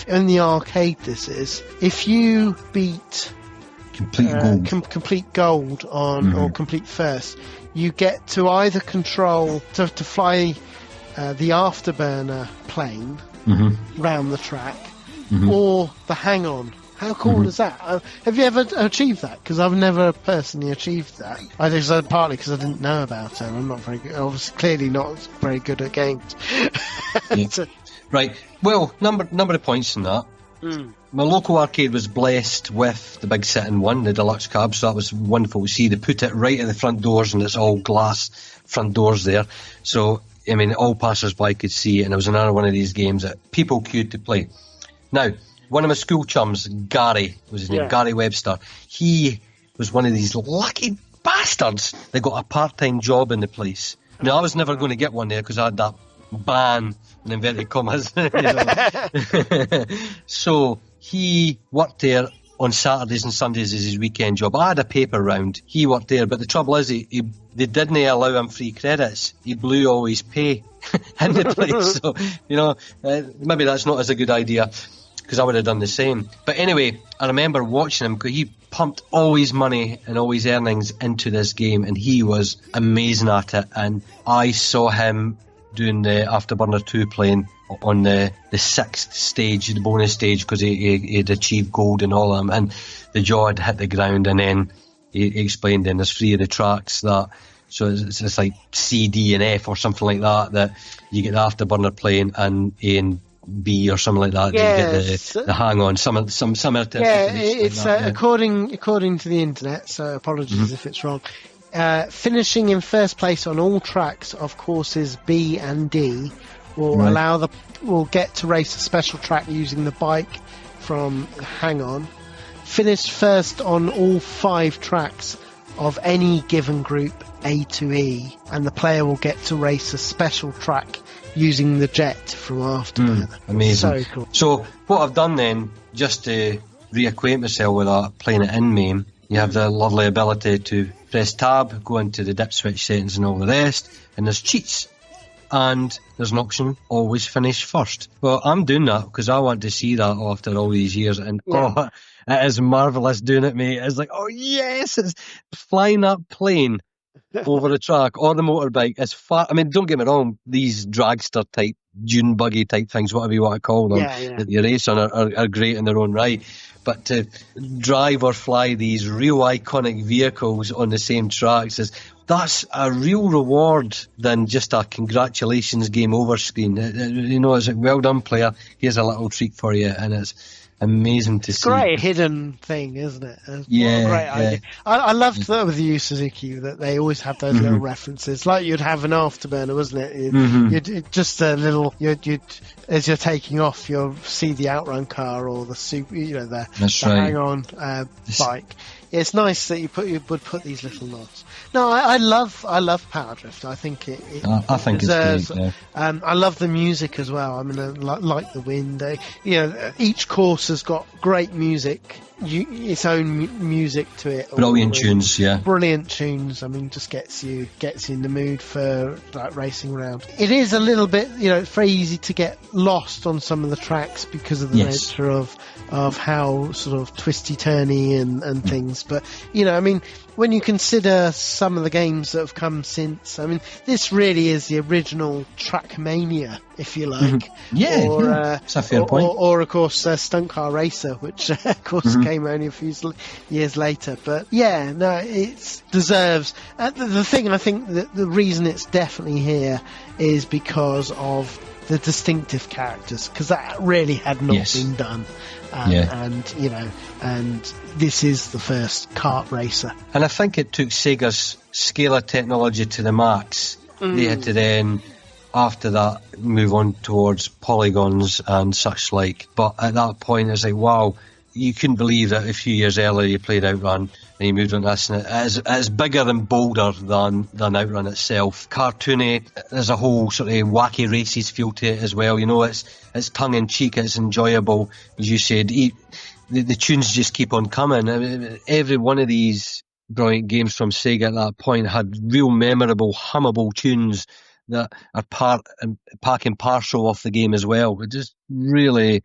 A: in the arcade this is, if you beat complete gold on or complete first, you get to either control to fly the afterburner plane round the track, or the hang-on. How cool is that? Have you ever achieved that? Because I've never personally achieved that. I think partly because I didn't know about it. I'm not very good. Obviously, clearly not very good at games.
B: Right. Well, number of points in that. My local arcade was blessed with the big sitting one, the deluxe cab, so that was wonderful to see. They put it right at the front doors, and it's all glass front doors there. So, I mean, all passers-by could see it, and it was another one of these games that people queued to play. Now, one of my school chums, Gary, was his name, Gary Webster, he was one of these lucky bastards that got a part-time job in the place. Now, I was never going to get one there because I had that ban, in inverted commas. So he worked there on Saturdays and Sundays as his weekend job. I had a paper round. He worked there, but the trouble is, they didn't allow him free credits. He blew all his pay in the place. So, maybe that's not as a good idea, because I would have done the same. But anyway, I remember watching him, because he pumped all his money and all his earnings into this game, and he was amazing at it. And I saw him doing the Afterburner 2 playing on the 6th stage, the bonus stage, because he had achieved gold and all of them, and the jaw had hit the ground. And then he explained, then there's 3 of the tracks that, so it's like C, D and F or something like that you get the Afterburner playing, and A and B or something like that.
A: Yeah,
B: you get the hang on, some
A: it's
B: like
A: according to the internet, so apologies if it's wrong. Finishing in first place on all tracks of courses B and D will get to race a special track using the bike from Hang On. Finish first on all 5 tracks of any given group A to E, and the player will get to race a special track using the jet from Afterburner.
B: Amazing.
A: So cool.
B: So what I've done then, just to reacquaint myself with that, playing it in MAME, you have the lovely ability to press tab, go into the dip switch settings and all the rest, and there's cheats. And there's an option, always finish first. Well, I'm doing that because I want to see that after all these years. And it is marvellous doing it, mate. It's like, oh yes, it's flying that plane over the track or the motorbike. It's far. I mean, don't get me wrong, these dragster type, dune buggy type things, whatever you want to call them, that you race on are great in their own right. But to drive or fly these real iconic vehicles on the same tracks that's a real reward than just a congratulations game over screen. It's like, well done, player. Here's a little treat for you, and it's amazing to see.
A: Great hidden thing, isn't it?
B: Great
A: idea. I loved that with Yu Suzuki, that they always have those little references, like you'd have an Afterburner, wasn't it? You'd just a little. You'd as you're taking off, you'll see the outrun car or the super, the hang on bike. It's nice that you would put these little nods. No, I love Power Drift. I think
B: I think
A: deserves,
B: it's great. Yeah.
A: I love the music as well. I mean, like the wind. Each course has got great music, its own music to it.
B: Brilliant tunes, yeah.
A: Brilliant tunes. I mean, just gets you in the mood for like racing around. It is a little bit, it's very easy to get lost on some of the tracks because of the nature of how sort of twisty turny and things. But I mean, when you consider some of the games that have come since, I mean, this really is the original Trackmania, if you like.
B: That's a fair point.
A: Or of course, Stunt Car Racer, which of course came only a few years later. But it deserves. The thing, I think, that the reason it's definitely here is because of the distinctive characters, because that really had not been done. And this is the first kart racer.
B: And I think it took Sega's scale of technology to the max. They had to then, after that, move on towards polygons and such like. But at that point, it's like, wow, you couldn't believe that a few years earlier you played Outrun and you moved on to this, and it's bigger and bolder than Outrun itself. Cartoony, there's a whole sort of wacky races feel to it as well. It's tongue-in-cheek, it's enjoyable. As you said, the tunes just keep on coming. I mean, every one of these brilliant games from Sega at that point had real memorable, hummable tunes that are part and parcel of the game as well. But just really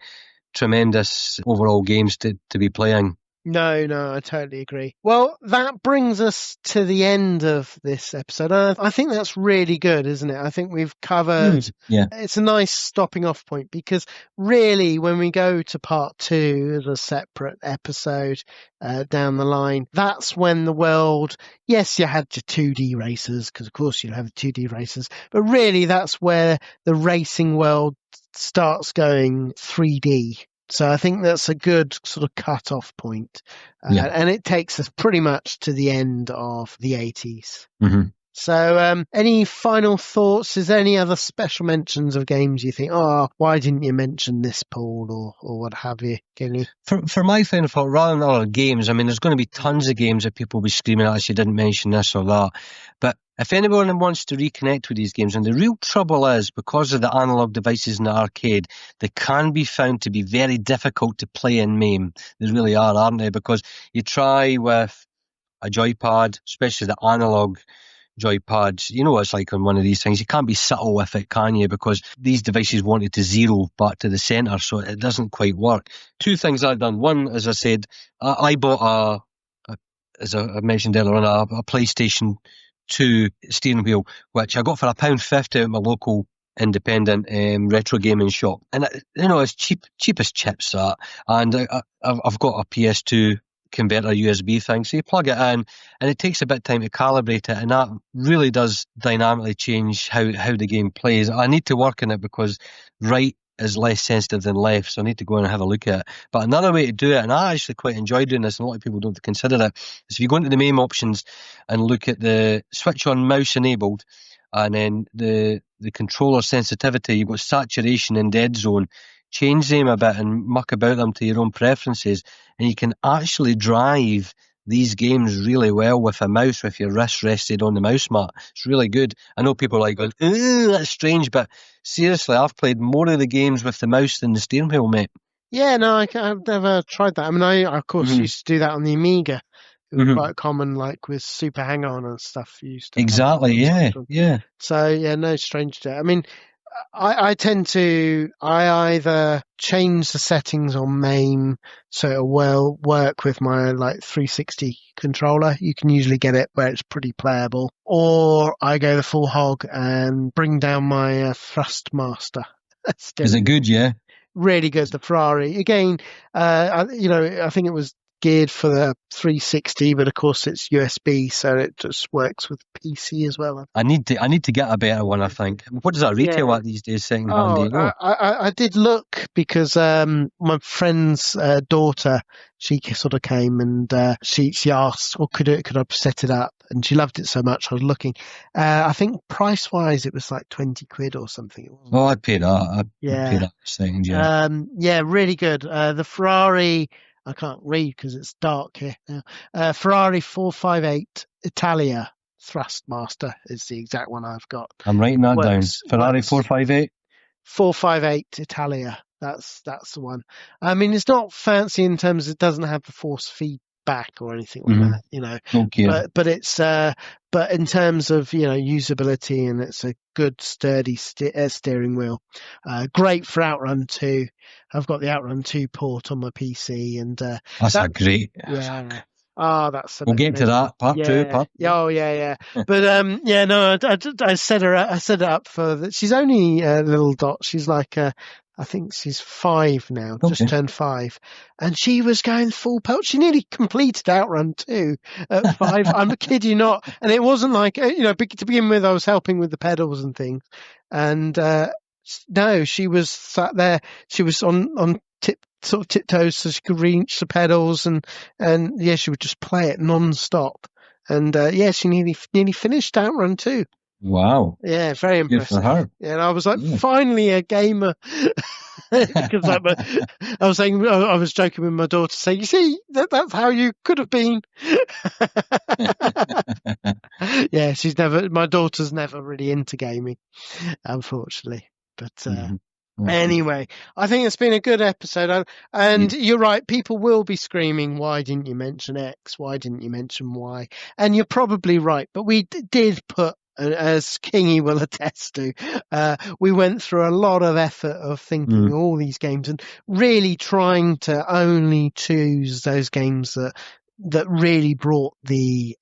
B: tremendous overall games to be playing.
A: No, I totally agree. Well, that brings us to the end of this episode. I think that's really good, isn't it? I think we've covered... It's a nice stopping off point, because really, when we go to part 2 as a separate episode down the line, that's when the world... Yes, you had your 2D races, because of course you'll have 2D races, but really that's where the racing world starts going 3D. So I think that's a good sort of cut-off point. And it takes us pretty much to the end of the 80s. So any final thoughts? Is there any other special mentions of games you think, why didn't you mention this, Paul, or what have you? Kingy?
B: For my final thought, rather than other games, I mean, there's going to be tons of games that people will be screaming at us, you didn't mention this or that. But if anyone wants to reconnect with these games, and the real trouble is because of the analog devices in the arcade, they can be found to be very difficult to play in MAME. They really are, aren't they? Because you try with a joypad, especially the analog joypads, you know what it's like on one of these things. You can't be subtle with it, can you? Because these devices want it to zero back to the centre, so it doesn't quite work. Two things I've done. One, as I said, I bought as I mentioned earlier on, a PlayStation 2 steering wheel, which I got for £1.50 at my local independent retro gaming shop. And, it's cheap as chips, that. And I've got a PS2 converter USB thing, so you plug it in and it takes a bit of time to calibrate it, and that really does dynamically change how the game plays. I need to work on it because right is less sensitive than left, so I need to go and have a look at it. But another way to do it, and I actually quite enjoy doing this, and a lot of people don't consider it, is if you go into the MAME options and look at the switch on mouse enabled, and then the controller sensitivity, you've got saturation and dead zone. Change them a bit and muck about them to your own preferences, and you can actually drive these games really well with a mouse, with your wrist rested on the mouse mat. It's really good. I know people are like going, "Ooh, that's strange," but seriously, I've played more of the games with the mouse than the steering wheel, mate.
A: Yeah, no, I've never tried that. I mean, I of course used to do that on the Amiga. It was quite common, like with Super Hang-On and stuff. You used to
B: exactly, yeah.
A: So yeah, no, strange to it. I mean, I tend to either change the settings on MAME so it'll work with my like 360 controller. You can usually get it where it's pretty playable, or I go the full hog and bring down my Thrustmaster.
B: Is it good? Yeah,
A: really good. The Ferrari again. I think it was geared for the 360, but of course it's USB, so it just works with PC as well.
B: I need to get a better one, I think. What does that retail at these days, second hand? Do you know?
A: I did look because my friend's daughter, she sort of came and she asked, "Well, could I set it up?" And she loved it so much. I was looking. I think price wise, it was like £20 or something.
B: Oh, I'd pay that. I'd pay that second. Yeah.
A: Yeah, really good. The Ferrari. I can't read because it's dark here now. Ferrari 458 Italia Thrustmaster is the exact one I've got.
B: I'm writing that down. Ferrari 458?
A: 458 Italia. That's the one. I mean, it's not fancy in terms of it doesn't have the force feedback or anything like that, you know.
B: Okay.
A: But it's but in terms of, you know, usability, and it's a good sturdy steering wheel. Great for Outrun 2. I've got the Outrun 2 port on my PC, and
B: that's a great.
A: Yeah. Oh, that's.
B: We'll get to that part 2.
A: Oh, yeah. But yeah, no, I set her up. I set it up for that. She's only a little dot. She's like I think she's 5 now, just turned 5, and she was going full pelt. She nearly completed Outrun 2 at 5. I'm kidding you not. And it wasn't like, to begin with, I was helping with the pedals and things. And no, she was sat there. She was on tiptoes so she could reach the pedals, and yeah, she would just play it non-stop. And yeah, she nearly finished Outrun 2.
B: Wow.
A: Yeah, very impressive.
B: Good for her.
A: Yeah, and I was like, finally a gamer. Because I was saying, I was joking with my daughter, saying, "You see, that's how you could have been." Yeah, my daughter's never really into gaming, unfortunately. But anyway, I think it's been a good episode. And you're right, people will be screaming, "Why didn't you mention X? Why didn't you mention Y?" And you're probably right, but we did put, as Kingy will attest to, we went through a lot of effort of thinking all these games and really trying to only choose those games that really brought the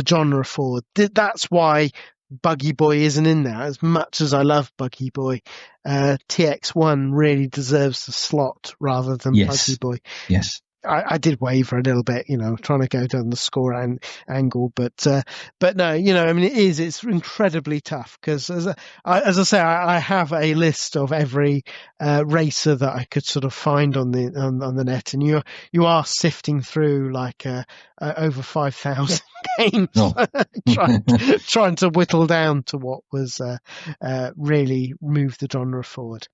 A: genre forward. That's why Buggy Boy isn't in there. As much as I love Buggy Boy, TX1 really deserves the slot rather than Buggy Boy.
B: Yes.
A: I did waver a little bit, trying to go down the score angle, but no, I mean, it's incredibly tough because as I say, I have a list of every racer that I could sort of find on the net, and you are sifting through like over 5,000 games,
B: No.
A: trying to whittle down to what was really moved the genre forward.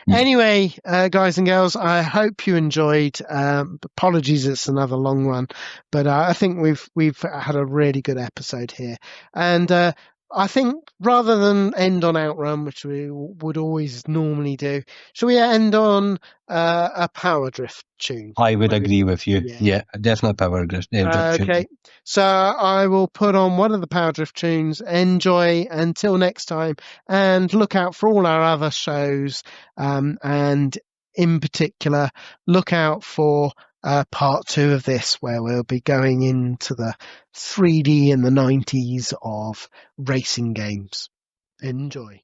B: Yeah.
A: Anyway, guys and girls, I hope you enjoyed. Apologies, it's another long one, but I think we've had a really good episode here, and I think rather than end on Outrun, which we would always normally do, shall we end on a Power Drift tune?
B: I would agree with you.
A: Yeah.
B: Yeah, definitely Power Drift.
A: Okay, so I will put on one of the Power Drift tunes. Enjoy until next time, and look out for all our other shows, and in particular, look out for part 2 of this, where we'll be going into the 3D in the 90s of racing games. Enjoy.